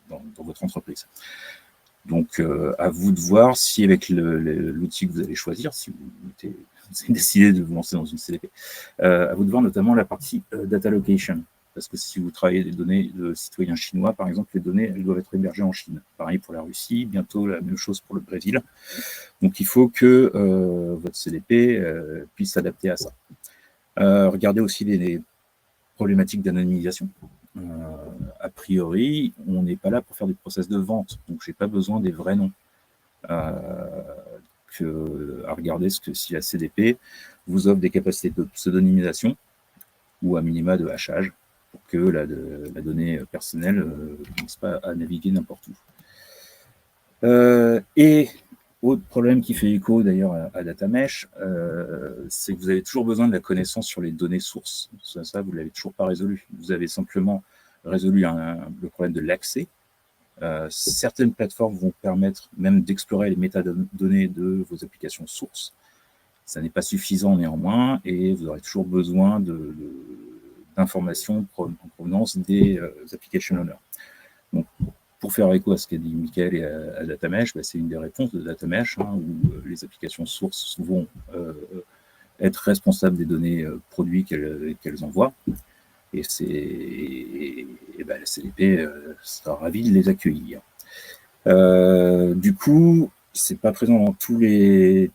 dans votre entreprise. Donc, à vous de voir si avec l'outil que vous allez choisir, si vous avez décidé de vous lancer dans une CDP, à vous de voir notamment la partie data location. Parce que si vous travaillez des données de citoyens chinois, par exemple, les données, elles doivent être hébergées en Chine. Pareil pour la Russie, bientôt la même chose pour le Brésil. Donc, il faut que votre CDP puisse s'adapter à ça. Regardez aussi les problématiques d'anonymisation. A priori, on n'est pas là pour faire des process de vente, donc je n'ai pas besoin des vrais noms. À regarder si la CDP vous offre des capacités de pseudonymisation ou à minima de hachage pour que la donnée personnelle ne commence pas à naviguer n'importe où. Et Autre problème qui fait écho d'ailleurs à DataMesh, c'est que vous avez toujours besoin de la connaissance sur les données sources. Ça vous ne l'avez toujours pas résolu. Vous avez simplement résolu le problème de l'accès. Certaines plateformes vont permettre même d'explorer les métadonnées de vos applications sources. Ça n'est pas suffisant néanmoins, et vous aurez toujours besoin d'informations en provenance des application owners. Donc, pour faire écho à ce qu'a dit Michael et à DataMesh, c'est une des réponses de DataMesh, où les applications sources vont être responsables des données produits qu'elles envoient. Et la CDP sera ravie de les accueillir. Du coup, c'est pas présent dans toutes les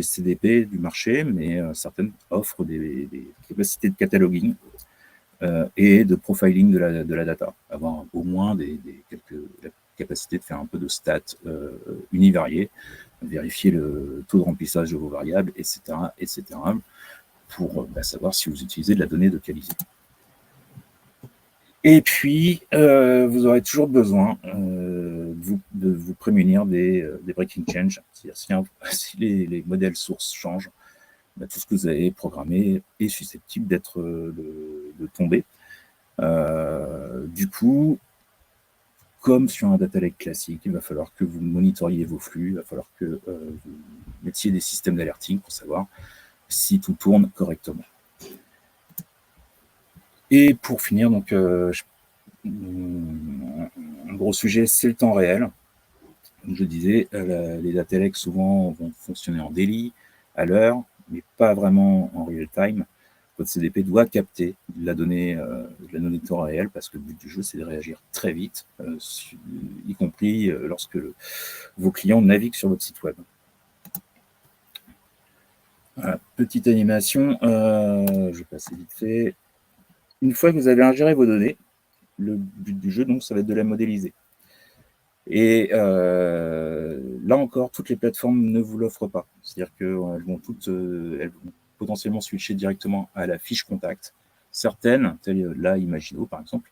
CDP du marché, mais certaines offrent des capacités de cataloguing et de profiling de la data, avoir au moins la capacité de faire un peu de stats univariés, vérifier le taux de remplissage de vos variables, etc., pour savoir si vous utilisez de la donnée de qualité. Et puis, vous aurez toujours besoin de vous prémunir des breaking change, c'est-à-dire si les modèles sources changent, tout ce que vous avez programmé est susceptible de tomber. Du coup, comme sur un data lake classique, il va falloir que vous monitoriez vos flux, il va falloir que vous mettiez des systèmes d'alerting pour savoir si tout tourne correctement. Et pour finir, donc, un gros sujet, c'est le temps réel. Comme je disais, les data lakes souvent vont fonctionner en daily, à l'heure, mais pas vraiment en real time. Votre CDP doit capter de la donnée de temps réel, parce que le but du jeu, c'est de réagir très vite, y compris lorsque vos clients naviguent sur votre site web. Voilà, petite animation, je vais passer vite fait. Une fois que vous avez ingéré vos données, le but du jeu, donc, ça va être de la modéliser. Et là encore, toutes les plateformes ne vous l'offrent pas. C'est-à-dire qu'elles vont potentiellement switcher directement à la fiche contact. Certaines, telles là Imagino par exemple,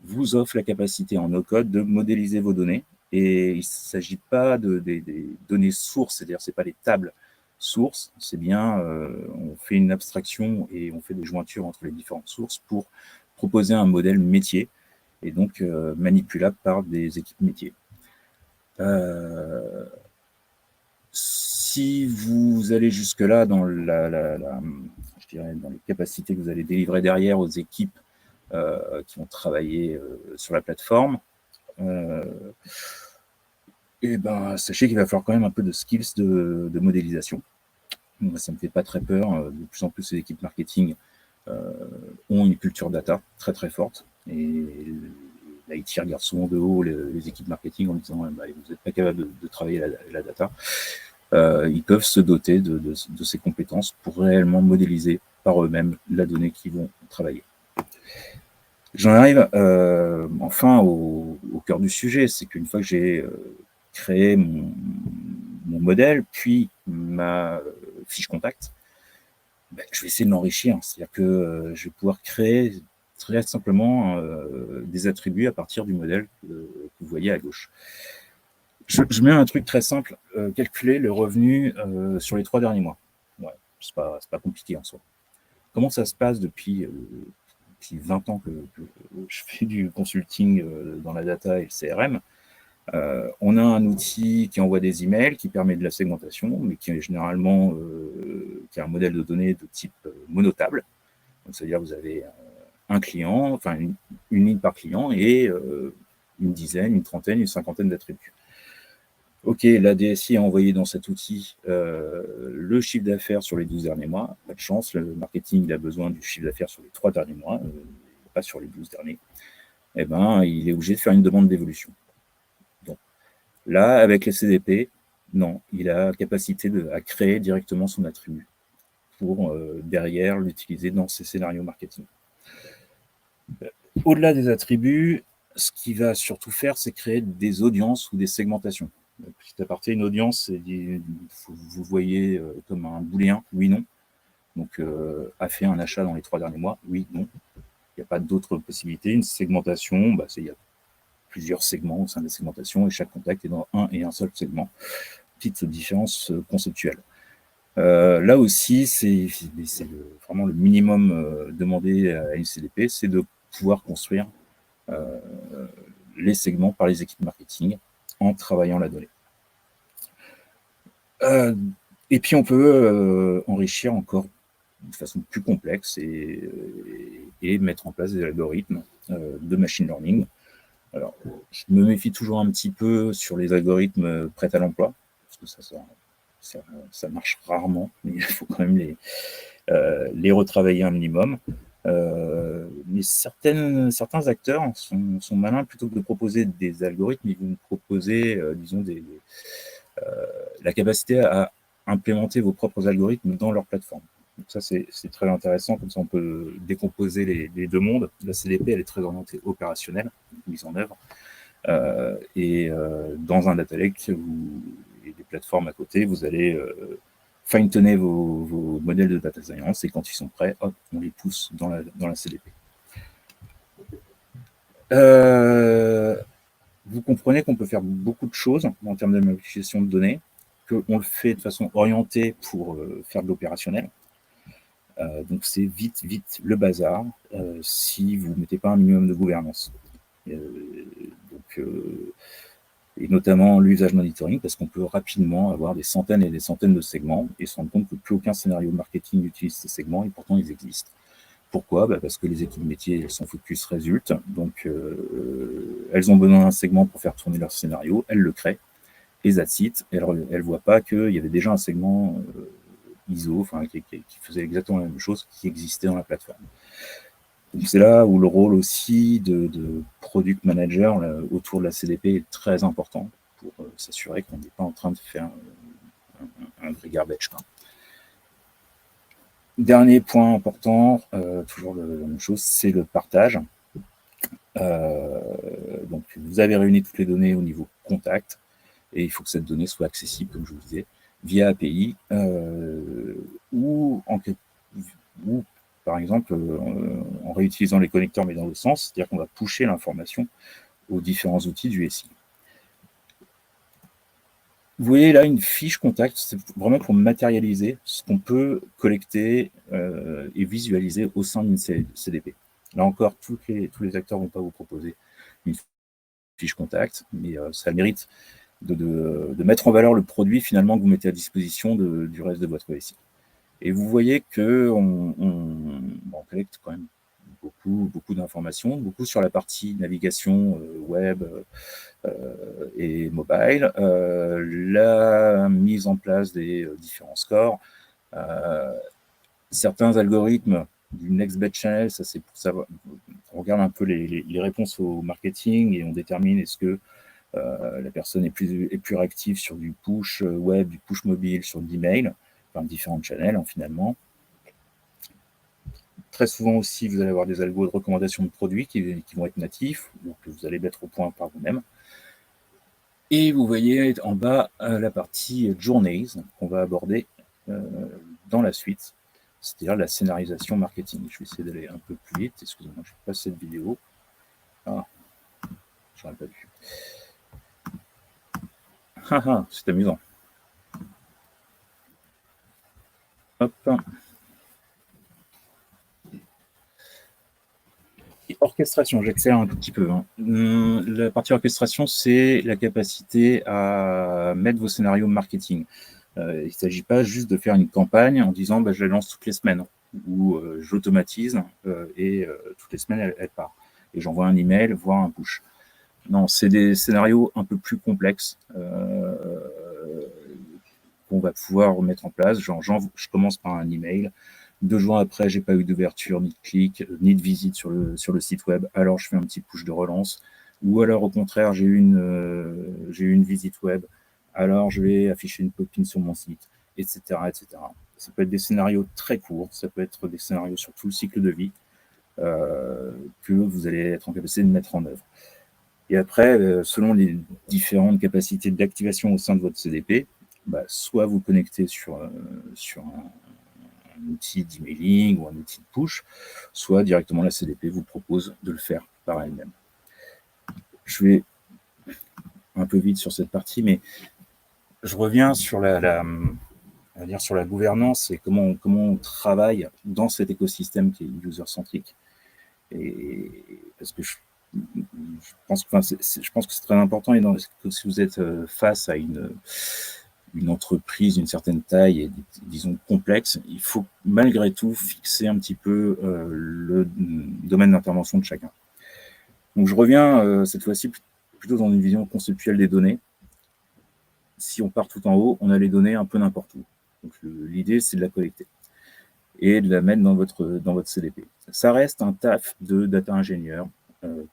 vous offrent la capacité en no-code de modéliser vos données. Et il ne s'agit pas des données sources, c'est-à-dire ce n'est pas les tables sources, c'est bien, on fait une abstraction et on fait des jointures entre les différentes sources pour proposer un modèle métier, et donc manipulable par des équipes métiers. Si vous allez jusque-là dans je dirais dans les capacités que vous allez délivrer derrière aux équipes qui vont travailler sur la plateforme, sachez qu'il va falloir quand même un peu de skills de modélisation. Moi, ça ne me fait pas très peur. De plus en plus, les équipes marketing ont une culture data très très forte, et l'IT regarde souvent de haut les équipes marketing en disant vous n'êtes pas capable de travailler la data. Ils peuvent se doter de ces compétences pour réellement modéliser par eux-mêmes la donnée qu'ils vont travailler. J'en arrive enfin au cœur du sujet, c'est qu'une fois que j'ai créé mon modèle, puis ma fiche contact, je vais essayer de l'enrichir. C'est-à-dire que je vais pouvoir créer très simplement des attributs à partir du modèle que vous voyez à gauche. Je mets un truc très simple, calculer le revenu sur les 3 derniers mois. Ouais, c'est pas compliqué en soi. Comment ça se passe depuis 20 ans que je fais du consulting dans la data et le CRM? On a un outil qui envoie des emails, qui permet de la segmentation, mais qui est généralement qui a un modèle de données de type monotable. Donc, c'est-à-dire que vous avez un client, enfin une ligne par client, et une dizaine, une trentaine, une cinquantaine d'attributs. Ok, la DSI a envoyé dans cet outil le chiffre d'affaires sur les 12 derniers mois. Pas de chance, le marketing il a besoin du chiffre d'affaires sur les 3 derniers mois, pas sur les 12 derniers. Eh ben, il est obligé de faire une demande d'évolution. Donc, là, avec les CDP, non, il a la capacité à créer directement son attribut pour derrière l'utiliser dans ses scénarios marketing. Au-delà des attributs, ce qu'il va surtout faire, c'est créer des audiences ou des segmentations. Petit aparté, une audience, vous voyez comme un booléen, oui, non. Donc, a fait un achat dans les 3 derniers mois, oui, non. Il n'y a pas d'autres possibilités. Une segmentation, il y a plusieurs segments au sein de la segmentation, et chaque contact est dans un et un seul segment petites différences conceptuelles. Là aussi, c'est vraiment le minimum demandé à une CDP, c'est de pouvoir construire les segments par les équipes marketing en travaillant la donnée. Et puis, on peut enrichir encore de façon plus complexe et mettre en place des algorithmes de machine learning. Alors, je me méfie toujours un petit peu sur les algorithmes prêts à l'emploi, parce que ça marche rarement, mais il faut quand même les retravailler un minimum. Mais certains acteurs sont malins, plutôt que de proposer des algorithmes, ils vont proposer, disons, la capacité à implémenter vos propres algorithmes dans leur plateforme. Donc ça, c'est très intéressant, comme ça on peut décomposer les deux mondes. La CDP, elle est très orientée opérationnelle, mise en œuvre, et dans un data lake et des plateformes à côté, vous allez fine-tuner vos modèles de data science, et quand ils sont prêts, hop, on les pousse dans la CDP. Vous comprenez qu'on peut faire beaucoup de choses en termes de manipulation de données, qu'on le fait de façon orientée pour faire de l'opérationnel. Donc c'est vite le bazar si vous ne mettez pas un minimum de gouvernance. Et notamment l'usage monitoring, parce qu'on peut rapidement avoir des centaines et des centaines de segments et se rendre compte que plus aucun scénario marketing n'utilise ces segments, et pourtant ils existent. Pourquoi ? Parce que les équipes métiers, elles sont focus résultat, donc elles ont besoin d'un segment pour faire tourner leur scénario, elles le créent, et that's it. Elles ne voient pas qu'il y avait déjà un segment ISO, enfin, qui faisait exactement la même chose, qui existait dans la plateforme. C'est là où le rôle aussi de product manager autour de la CDP est très important pour s'assurer qu'on n'est pas en train de faire un vrai garbage. Dernier point important, toujours la même chose, c'est le partage. Donc vous avez réuni toutes les données au niveau contact, et il faut que cette donnée soit accessible, comme je vous disais, via API, ou par exemple en réutilisant les connecteurs mais dans le sens, c'est-à-dire qu'on va pusher l'information aux différents outils du SI. Vous voyez là une fiche contact, c'est vraiment pour matérialiser ce qu'on peut collecter et visualiser au sein d'une CDP. Là encore, tous les acteurs ne vont pas vous proposer une fiche contact, mais ça mérite de mettre en valeur le produit finalement que vous mettez à disposition du reste de votre SI. Et vous voyez qu'on collecte quand même beaucoup d'informations, beaucoup sur la partie navigation web et mobile, la mise en place des différents scores, certains algorithmes du Next Best Channel, ça c'est pour savoir, on regarde un peu les réponses au marketing et on détermine est-ce que la personne est plus réactive sur du push web, du push mobile, sur de l'email, enfin différents channels finalement. Très souvent aussi, vous allez avoir des algos de recommandation de produits qui vont être natifs ou que vous allez mettre au point par vous-même. Et vous voyez en bas la partie journeys qu'on va aborder dans la suite, c'est-à-dire la scénarisation marketing. Je vais essayer d'aller un peu plus vite. Excusez-moi, je passe cette vidéo. Ah, j'aurais pas vu. C'est amusant. Hop. Et orchestration, j'accélère un petit peu. La partie orchestration, c'est la capacité à mettre vos scénarios marketing. Il ne s'agit pas juste de faire une campagne en disant je la lance toutes les semaines ou j'automatise et toutes les semaines elle part. Et j'envoie un email, voire un push. Non, c'est des scénarios un peu plus complexes qu'on va pouvoir mettre en place. Genre, je commence par un email. 2 jours après, j'ai pas eu d'ouverture, ni de clic, ni de visite sur le site web. Alors, je fais un petit push de relance. Ou alors, au contraire, j'ai eu une visite web. Alors, je vais afficher une pop-in sur mon site, etc., etc. Ça peut être des scénarios très courts. Ça peut être des scénarios sur tout le cycle de vie que vous allez être en capacité de mettre en œuvre. Et après, selon les différentes capacités d'activation au sein de votre CDP, soit vous connectez sur un outil d'emailing ou un outil de push, soit directement la CDP vous propose de le faire par elle-même. Je vais un peu vite sur cette partie, mais je reviens sur on va dire sur la gouvernance et comment on travaille dans cet écosystème qui est user-centrique. Et parce que je pense, je pense que c'est très important, et que si vous êtes face à une entreprise d'une certaine taille et disons complexe, il faut malgré tout fixer un petit peu le domaine d'intervention de chacun. Donc je reviens cette fois-ci plutôt dans une vision conceptuelle des données. Si on part tout en haut, on a les données un peu n'importe où. Donc l'idée, c'est de la collecter et de la mettre dans votre CDP. Ça reste un taf de data ingénieur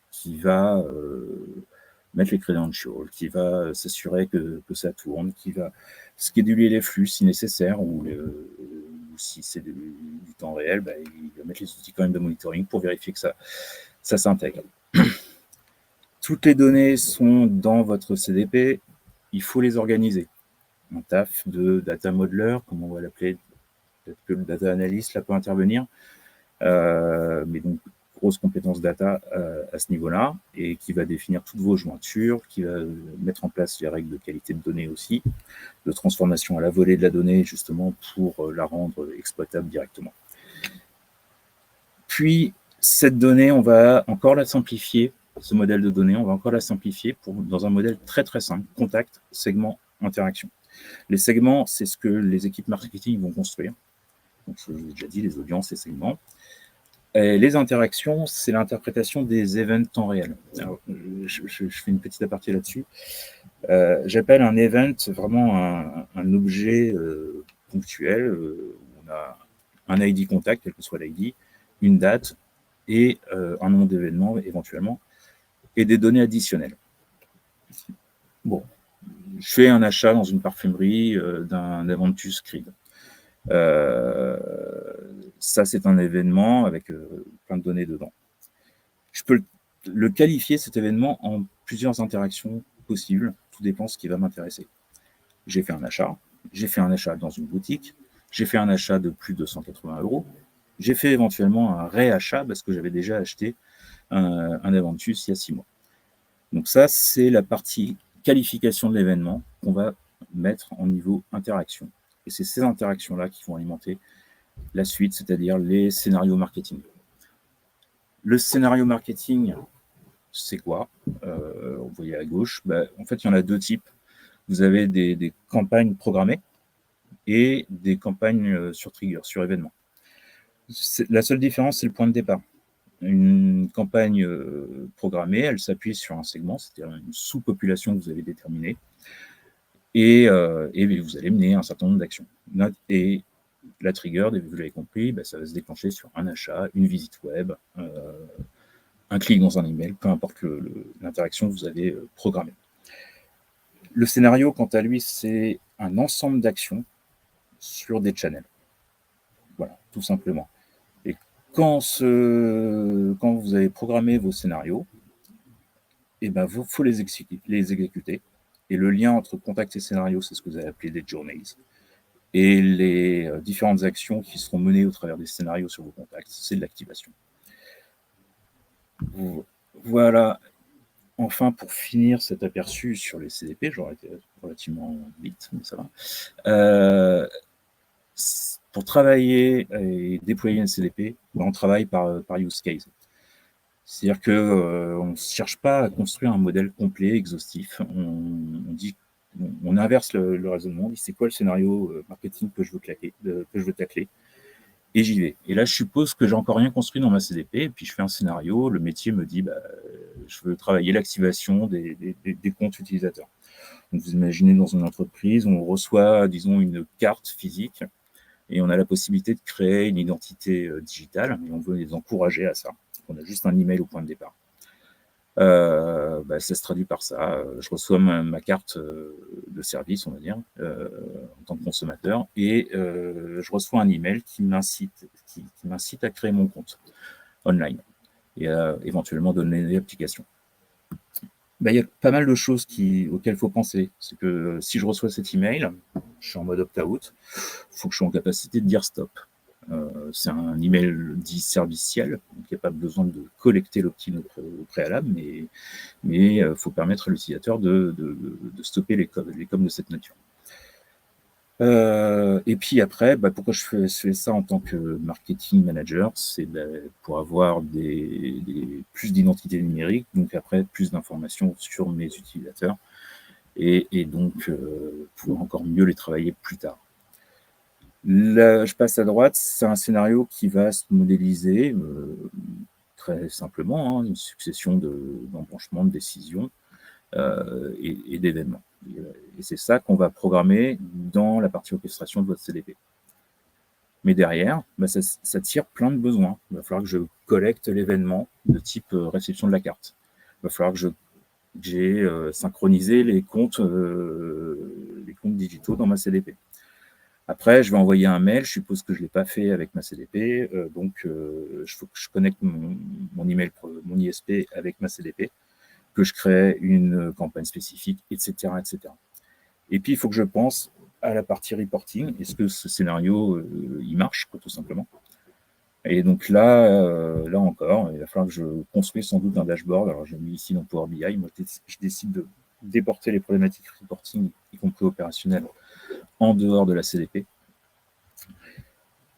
qui va mettre les credentials, qui va s'assurer que ça tourne, qui va scheduler les flux si nécessaire, ou si c'est du temps réel, il va mettre les outils quand même de monitoring pour vérifier que ça s'intègre. Toutes les données sont dans votre CDP, il faut les organiser. Un taf de data modeler, comme on va l'appeler, peut-être que le data analyst là peut intervenir, mais donc grosse compétence data à ce niveau-là, et qui va définir toutes vos jointures, qui va mettre en place les règles de qualité de données aussi, de transformation à la volée de la donnée, justement pour la rendre exploitable directement. Puis, cette donnée, on va encore la simplifier, ce modèle de données, on va encore la simplifier dans un modèle très très simple, contact, segment, interaction. Les segments, c'est ce que les équipes marketing vont construire. Donc, je vous ai déjà dit, les audiences et segments. Et les interactions, c'est l'interprétation des events temps réel. Alors, je fais une petite aparté là-dessus. J'appelle un event vraiment un objet ponctuel. On a un ID contact, quel que soit l'ID, une date et un nom d'événement éventuellement, et des données additionnelles. Bon, je fais un achat dans une parfumerie d'un Aventus Creed. Ça, c'est un événement avec plein de données dedans. Je peux le qualifier, cet événement, en plusieurs interactions possibles. Tout dépend de ce qui va m'intéresser. J'ai fait un achat dans une boutique, j'ai fait un achat de plus de 180 €, j'ai fait éventuellement un réachat parce que j'avais déjà acheté un Aventus il y a 6 mois. Donc ça, c'est la partie qualification de l'événement qu'on va mettre en niveau interaction. Et c'est ces interactions-là qui vont alimenter la suite, c'est-à-dire les scénarios marketing. Le scénario marketing, c'est quoi? Vous voyez à gauche, en fait, il y en a deux types. Vous avez des campagnes programmées et des campagnes sur trigger, sur événement. La seule différence, c'est le point de départ. Une campagne programmée, elle s'appuie sur un segment, c'est-à-dire une sous-population que vous avez déterminée, et vous allez mener un certain nombre d'actions. Et la trigger, vous l'avez compris, ça va se déclencher sur un achat, une visite web, un clic dans un email, peu importe l'interaction que vous avez programmée. Le scénario, quant à lui, c'est un ensemble d'actions sur des channels. Voilà, tout simplement. Et quand vous avez programmé vos scénarios, il faut les exécuter. Et le lien entre contact et scénario, c'est ce que vous avez appelé des journeys. Et les différentes actions qui seront menées au travers des scénarios sur vos contacts, c'est de l'activation. Voilà. Enfin, pour finir cet aperçu sur les CDP, j'aurais été relativement vite, mais ça va. Pour travailler et déployer un CDP, on travaille par use case. C'est-à-dire qu'on ne cherche pas à construire un modèle complet, exhaustif. On inverse le raisonnement, on dit c'est quoi le scénario marketing que je veux tacler, et j'y vais. Et là, je suppose que j'ai encore rien construit dans ma CDP, et puis je fais un scénario, le métier me dit je veux travailler l'activation des comptes utilisateurs. Donc vous imaginez dans une entreprise, on reçoit, disons, une carte physique, et on a la possibilité de créer une identité digitale, et on veut les encourager à ça. On a juste un email au point de départ. Ça se traduit par ça. Je reçois ma carte de service, on va dire, en tant que consommateur, et je reçois un email qui m'incite à créer mon compte online et à éventuellement donner des applications. Il y a pas mal de choses auxquelles il faut penser. C'est que si je reçois cet email, je suis en mode opt-out, il faut que je sois en capacité de dire stop. C'est un email dit serviciel, donc il n'y a pas besoin de collecter l'opt-in au préalable, mais il faut permettre à l'utilisateur de stopper les coms de cette nature. Et puis après, pourquoi je fais ça en tant que marketing manager? C'est pour avoir plus d'identité numérique, donc après plus d'informations sur mes utilisateurs et donc pouvoir encore mieux les travailler plus tard. Là, je passe à droite, c'est un scénario qui va se modéliser très simplement, hein, une succession d'embranchements, de décisions et d'événements. Et c'est ça qu'on va programmer dans la partie orchestration de votre CDP. Mais derrière, ça tire plein de besoins. Il va falloir que je collecte l'événement de type réception de la carte. Il va falloir que j'ai synchronisé les comptes digitaux dans ma CDP. Après, je vais envoyer un mail. Je suppose que je ne l'ai pas fait avec ma CDP. Donc, il faut que je connecte mon email, mon ISP avec ma CDP, que je crée une campagne spécifique, etc., etc. Et puis, il faut que je pense à la partie reporting. Est-ce que ce scénario, il marche, tout simplement? Et donc là encore, il va falloir que je construise sans doute un dashboard. Alors, j'ai mis ici dans Power BI. Moi, je décide de déporter les problématiques reporting, y compris opérationnelles, en dehors de la CDP.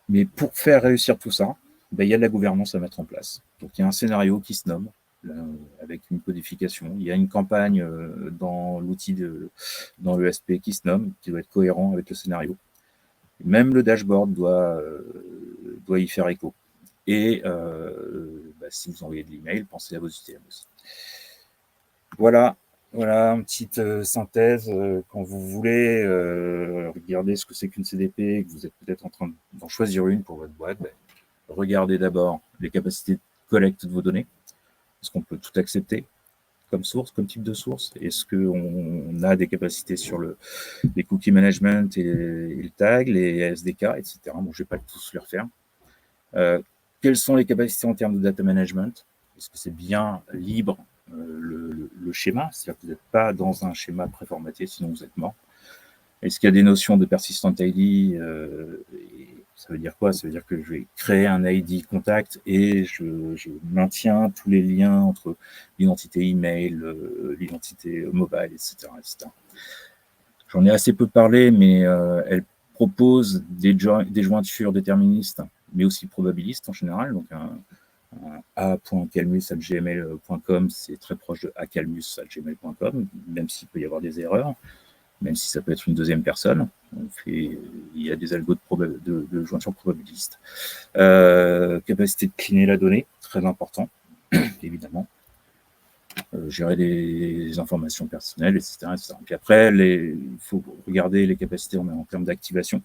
Mais pour faire réussir tout ça, il y a de la gouvernance à mettre en place. Donc, il y a un scénario qui se nomme avec une codification. Il y a une campagne dans l'outil, dans l'ESP qui se nomme, qui doit être cohérent avec le scénario. Même le dashboard doit y faire écho. Et si vous envoyez de l'email, pensez à vos UTM aussi. Voilà une petite synthèse. Quand vous voulez regarder ce que c'est qu'une CDP, que vous êtes peut-être en train d'en choisir une pour votre boîte, regardez d'abord les capacités de collecte de vos données. Est-ce qu'on peut tout accepter comme source, comme type de source? Est-ce qu'on a des capacités sur les cookie management et le tag, les SDK, etc. Bon, je ne vais pas tous les refaire. Quelles sont les capacités en termes de data management? Est-ce que c'est bien libre le schéma? C'est-à-dire que vous n'êtes pas dans un schéma préformaté, sinon vous êtes mort. Est-ce qu'il y a des notions de persistent ID? Ça veut dire quoi? Ça veut dire que je vais créer un ID contact et je maintiens tous les liens entre l'identité email, l'identité mobile, etc., etc. J'en ai assez peu parlé, mais elle propose des jointures déterministes, mais aussi probabilistes en général. Donc un a.calmus@gmail.com, c'est très proche de acalmus@gmail.com, même s'il peut y avoir des erreurs, même si ça peut être une deuxième personne. Il y a des algos de jointure probabiliste. Capacité de cleaner la donnée, très important, évidemment. Gérer les informations personnelles, etc., etc. Puis après, il faut regarder les capacités en termes d'activation.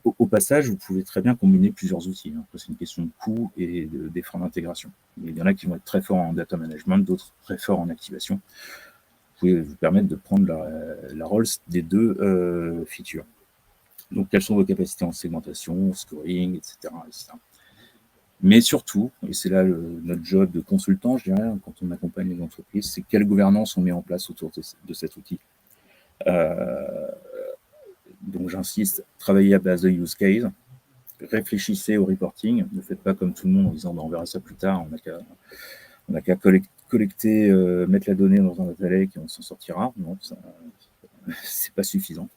Au passage, vous pouvez très bien combiner plusieurs outils. Hein. C'est une question de coût et des freins d'intégration. Il y en a qui vont être très forts en data management, d'autres très forts en activation. Vous pouvez vous permettre de prendre la Rolls des deux features. Donc, quelles sont vos capacités en segmentation, scoring, etc., etc. Mais surtout, et c'est là notre job de consultant, je dirais, quand on accompagne les entreprises, c'est quelle gouvernance on met en place autour de cet outil. Donc j'insiste, travaillez à base de use case, réfléchissez au reporting, ne faites pas comme tout le monde en disant on verra ça plus tard, on n'a qu'à collecter, mettre la donnée dans un data lake et on s'en sortira. Non, c'est pas suffisant.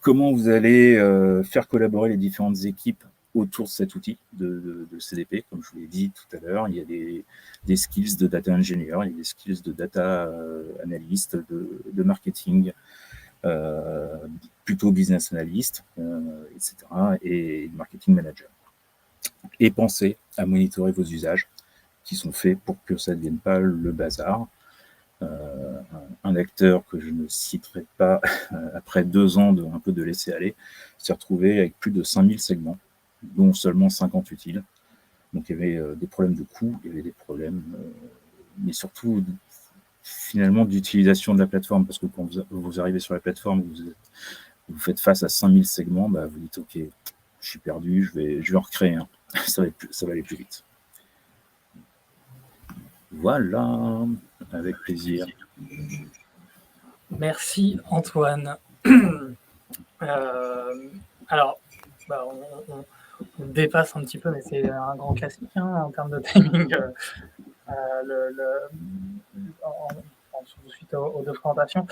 Comment vous allez faire collaborer les différentes équipes autour de cet outil de CDP? Comme je vous l'ai dit tout à l'heure, il y a des skills de data engineer, il y a des skills de data analyst, de marketing, plutôt business analyst, etc., et marketing manager. Et pensez à monitorer vos usages qui sont faits pour que ça ne devienne pas le bazar. Un acteur que je ne citerai pas, après 2 ans un peu de laisser aller, s'est retrouvé avec plus de 5000 segments, dont seulement 50 utiles. Donc il y avait des problèmes de coût, il y avait des problèmes, mais surtout finalement d'utilisation de la plateforme, parce que quand vous arrivez sur la plateforme, vous faites face à 5000 segments, vous dites ok, je suis perdu, je vais en recréer un. Ça va aller plus vite. Voilà, avec plaisir. Merci Antoine. Alors, on dépasse un petit peu, mais c'est un grand classique en termes de timing. Suite aux deux présentations.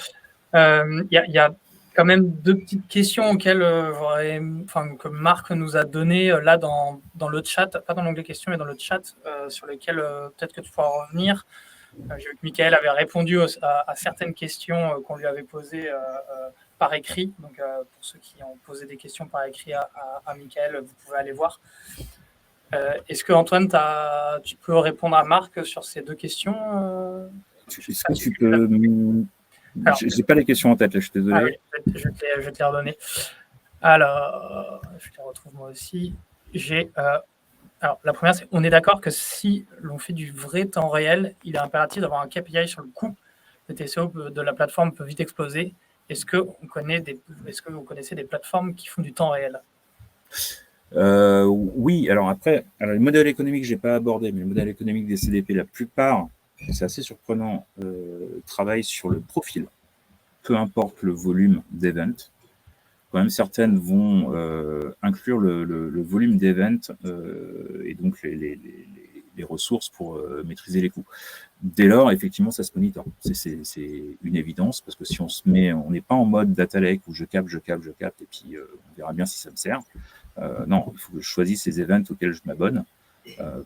Il y a quand même deux petites questions auxquelles que Marc nous a données là dans le chat, pas dans l'onglet questions, mais dans le chat, sur lesquelles peut-être que tu pourras revenir. J'ai vu que Michael avait répondu à certaines questions qu'on lui avait posées par écrit. Donc, pour ceux qui ont posé des questions par écrit à Michael, vous pouvez aller voir. Est-ce que Antoine, tu peux répondre à Marc sur ces deux questions Est-ce que tu peux... J'ai pas les questions en tête, là, je suis désolé. Ah oui, je vais te les redonner. Alors, je les retrouve moi aussi. Alors, la première, c'est on est d'accord que si l'on fait du vrai temps réel, il est impératif d'avoir un KPI sur le coût. Le TCO de la plateforme peut vite exploser. Est-ce que vous connaissez des plateformes qui font du temps réel? Oui, alors après, le modèle économique, je n'ai pas abordé, mais le modèle économique des CDP, la plupart, c'est assez surprenant, travaillent sur le profil, peu importe le volume d'event. Quand même, certaines vont inclure le volume d'event et donc les ressources pour maîtriser les coûts. Dès lors, effectivement, ça se monitore. C'est une évidence, parce que si on n'est pas en mode data lake où je capte, et puis on verra bien si ça me sert. Non, il faut que je choisisse les events auxquels je m'abonne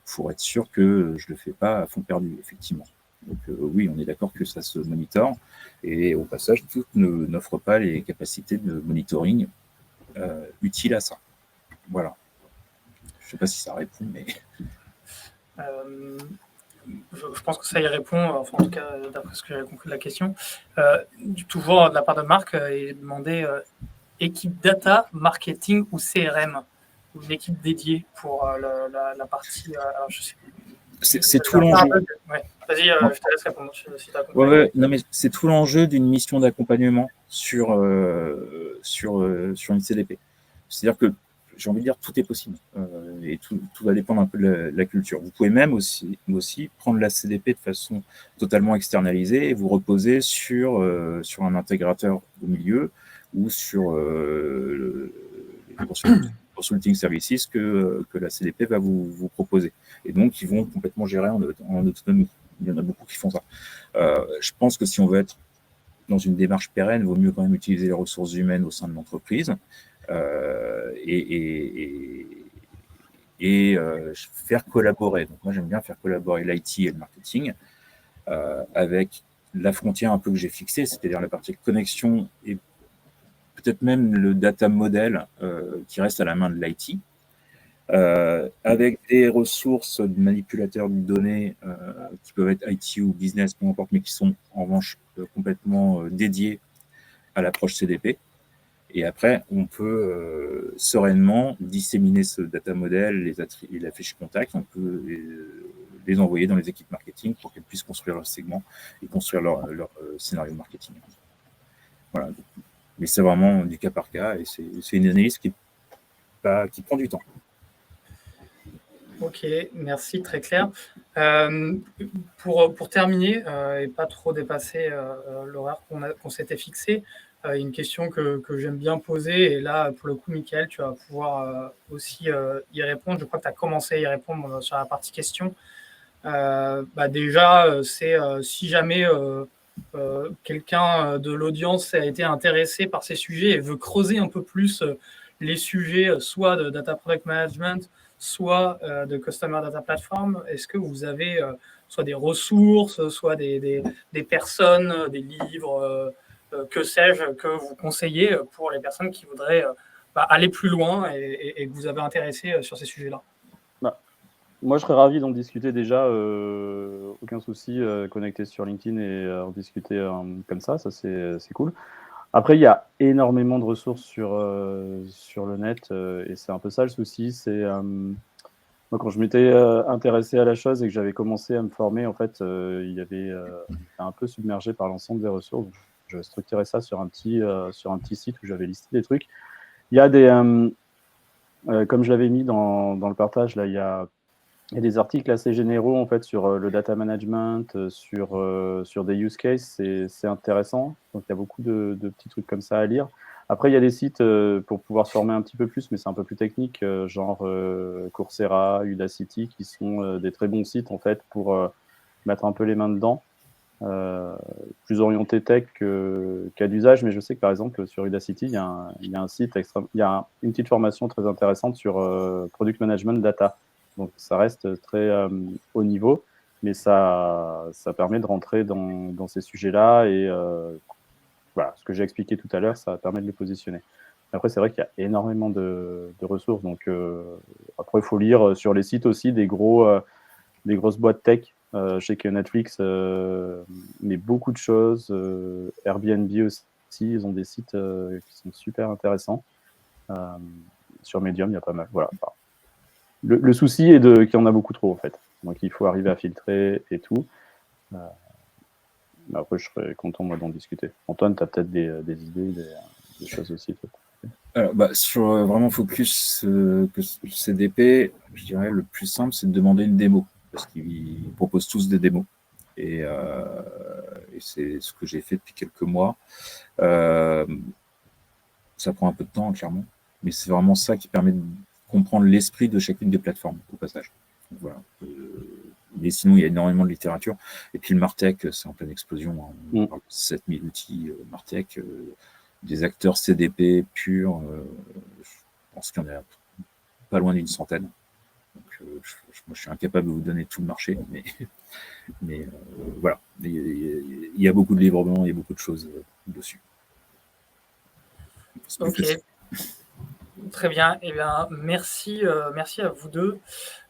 pour être sûr que je ne le fais pas à fond perdu, effectivement. Donc oui, on est d'accord que ça se monitore. Et au passage, tout n'offre pas les capacités de monitoring utiles à ça. Voilà. Je ne sais pas si ça répond, mais... Je pense que ça y répond, enfin en tout cas d'après ce que j'avais compris de la question. Toujours de la part de Marc, il demandait équipe data, marketing ou CRM, ou une équipe dédiée pour la partie. Alors je sais. C'est tout l'enjeu. Ouais. Vas-y, je te laisse répondre si tu as compris. Ouais, non, mais c'est tout l'enjeu d'une mission d'accompagnement sur une CDP. C'est-à-dire que j'ai envie de dire tout est possible et tout va dépendre un peu de la culture. Vous pouvez même aussi prendre la CDP de façon totalement externalisée et vous reposer sur un intégrateur au milieu ou sur les consulting services que la CDP va vous proposer. Et donc, ils vont complètement gérer en autonomie. Il y en a beaucoup qui font ça. Je pense que si on veut être dans une démarche pérenne, il vaut mieux quand même utiliser les ressources humaines au sein de l'entreprise et faire collaborer. Donc moi, j'aime bien faire collaborer l'IT et le marketing avec la frontière un peu que j'ai fixée, c'est-à-dire la partie connexion et peut-être même le data model qui reste à la main de l'IT. Avec des ressources de manipulateurs de données qui peuvent être IT ou business, peu importe, mais qui sont en revanche complètement dédiés à l'approche CDP. Et après, on peut sereinement disséminer ce data model, et la fiche contact, on peut les envoyer dans les équipes marketing pour qu'elles puissent construire leur segment et construire leur scénario de marketing. Voilà. Mais c'est vraiment du cas par cas et c'est une analyse qui prend du temps. Ok, merci, très clair. Pour terminer et pas trop dépasser l'horaire qu'on s'était fixé, une question que j'aime bien poser, et là, pour le coup, Michael, tu vas pouvoir aussi y répondre. Je crois que tu as commencé à y répondre sur la partie question. Déjà, c'est si jamais quelqu'un de l'audience a été intéressé par ces sujets et veut creuser un peu plus les sujets, soit de data product management, soit de Customer Data Platform, est-ce que vous avez soit des ressources, soit des personnes, des livres, que sais-je, que vous conseillez pour les personnes qui voudraient aller plus loin et que vous avez intéressé sur ces sujets-là? Moi, je serais ravi d'en discuter déjà, aucun souci, connecter sur LinkedIn et en discuter comme ça c'est cool. Après, il y a énormément de ressources sur le net et c'est un peu ça le souci. C'est moi, quand je m'étais intéressé à la chose et que j'avais commencé à me former, en fait, j'étais un peu submergé par l'ensemble des ressources. Je structurais ça sur un petit site où j'avais listé des trucs. Il y a des, comme je l'avais mis dans le partage, là, il y a des articles assez généraux en fait sur le data management, sur des use cases, c'est intéressant. Donc il y a beaucoup de petits trucs comme ça à lire. Après, il y a des sites pour pouvoir se former un petit peu plus, mais c'est un peu plus technique, genre Coursera, Udacity, qui sont des très bons sites en fait pour mettre un peu les mains dedans. plus orienté tech qu'à d'usage, mais je sais que par exemple sur Udacity, il y a un site il y a une petite formation très intéressante sur product management data. Donc ça reste très haut niveau, mais ça permet de rentrer dans ces sujets-là et voilà, ce que j'ai expliqué tout à l'heure, ça permet de le positionner. Après, c'est vrai qu'il y a énormément de ressources, donc après, il faut lire sur les sites aussi des grosses boîtes tech. Je sais que Netflix met beaucoup de choses, Airbnb aussi, ils ont des sites qui sont super intéressants. Sur Medium, il y a pas mal. Voilà. Enfin, le souci est qu'il y en a beaucoup trop, en fait. Donc, il faut arriver à filtrer et tout. Après, je serais content, moi, d'en discuter. Antoine, tu as peut-être des idées, des choses aussi. Sur vraiment focus que CDP, je dirais le plus simple, c'est de demander une démo, parce qu'ils proposent tous des démos. Et c'est ce que j'ai fait depuis quelques mois. Ça prend un peu de temps, clairement, mais c'est vraiment ça qui permet de comprendre l'esprit de chacune des plateformes, au passage. Donc, voilà. Mais sinon, il y a énormément de littérature. Et puis le Martech, c'est en pleine explosion. On parle de 7000 outils Martech, des acteurs CDP purs. Je pense qu'il y en a pas loin d'une centaine. Donc, moi, je suis incapable de vous donner tout le marché, mais voilà. Il y a beaucoup de livres blancs, il y a beaucoup de choses dessus. Ok. Très bien. Eh bien, merci à vous deux.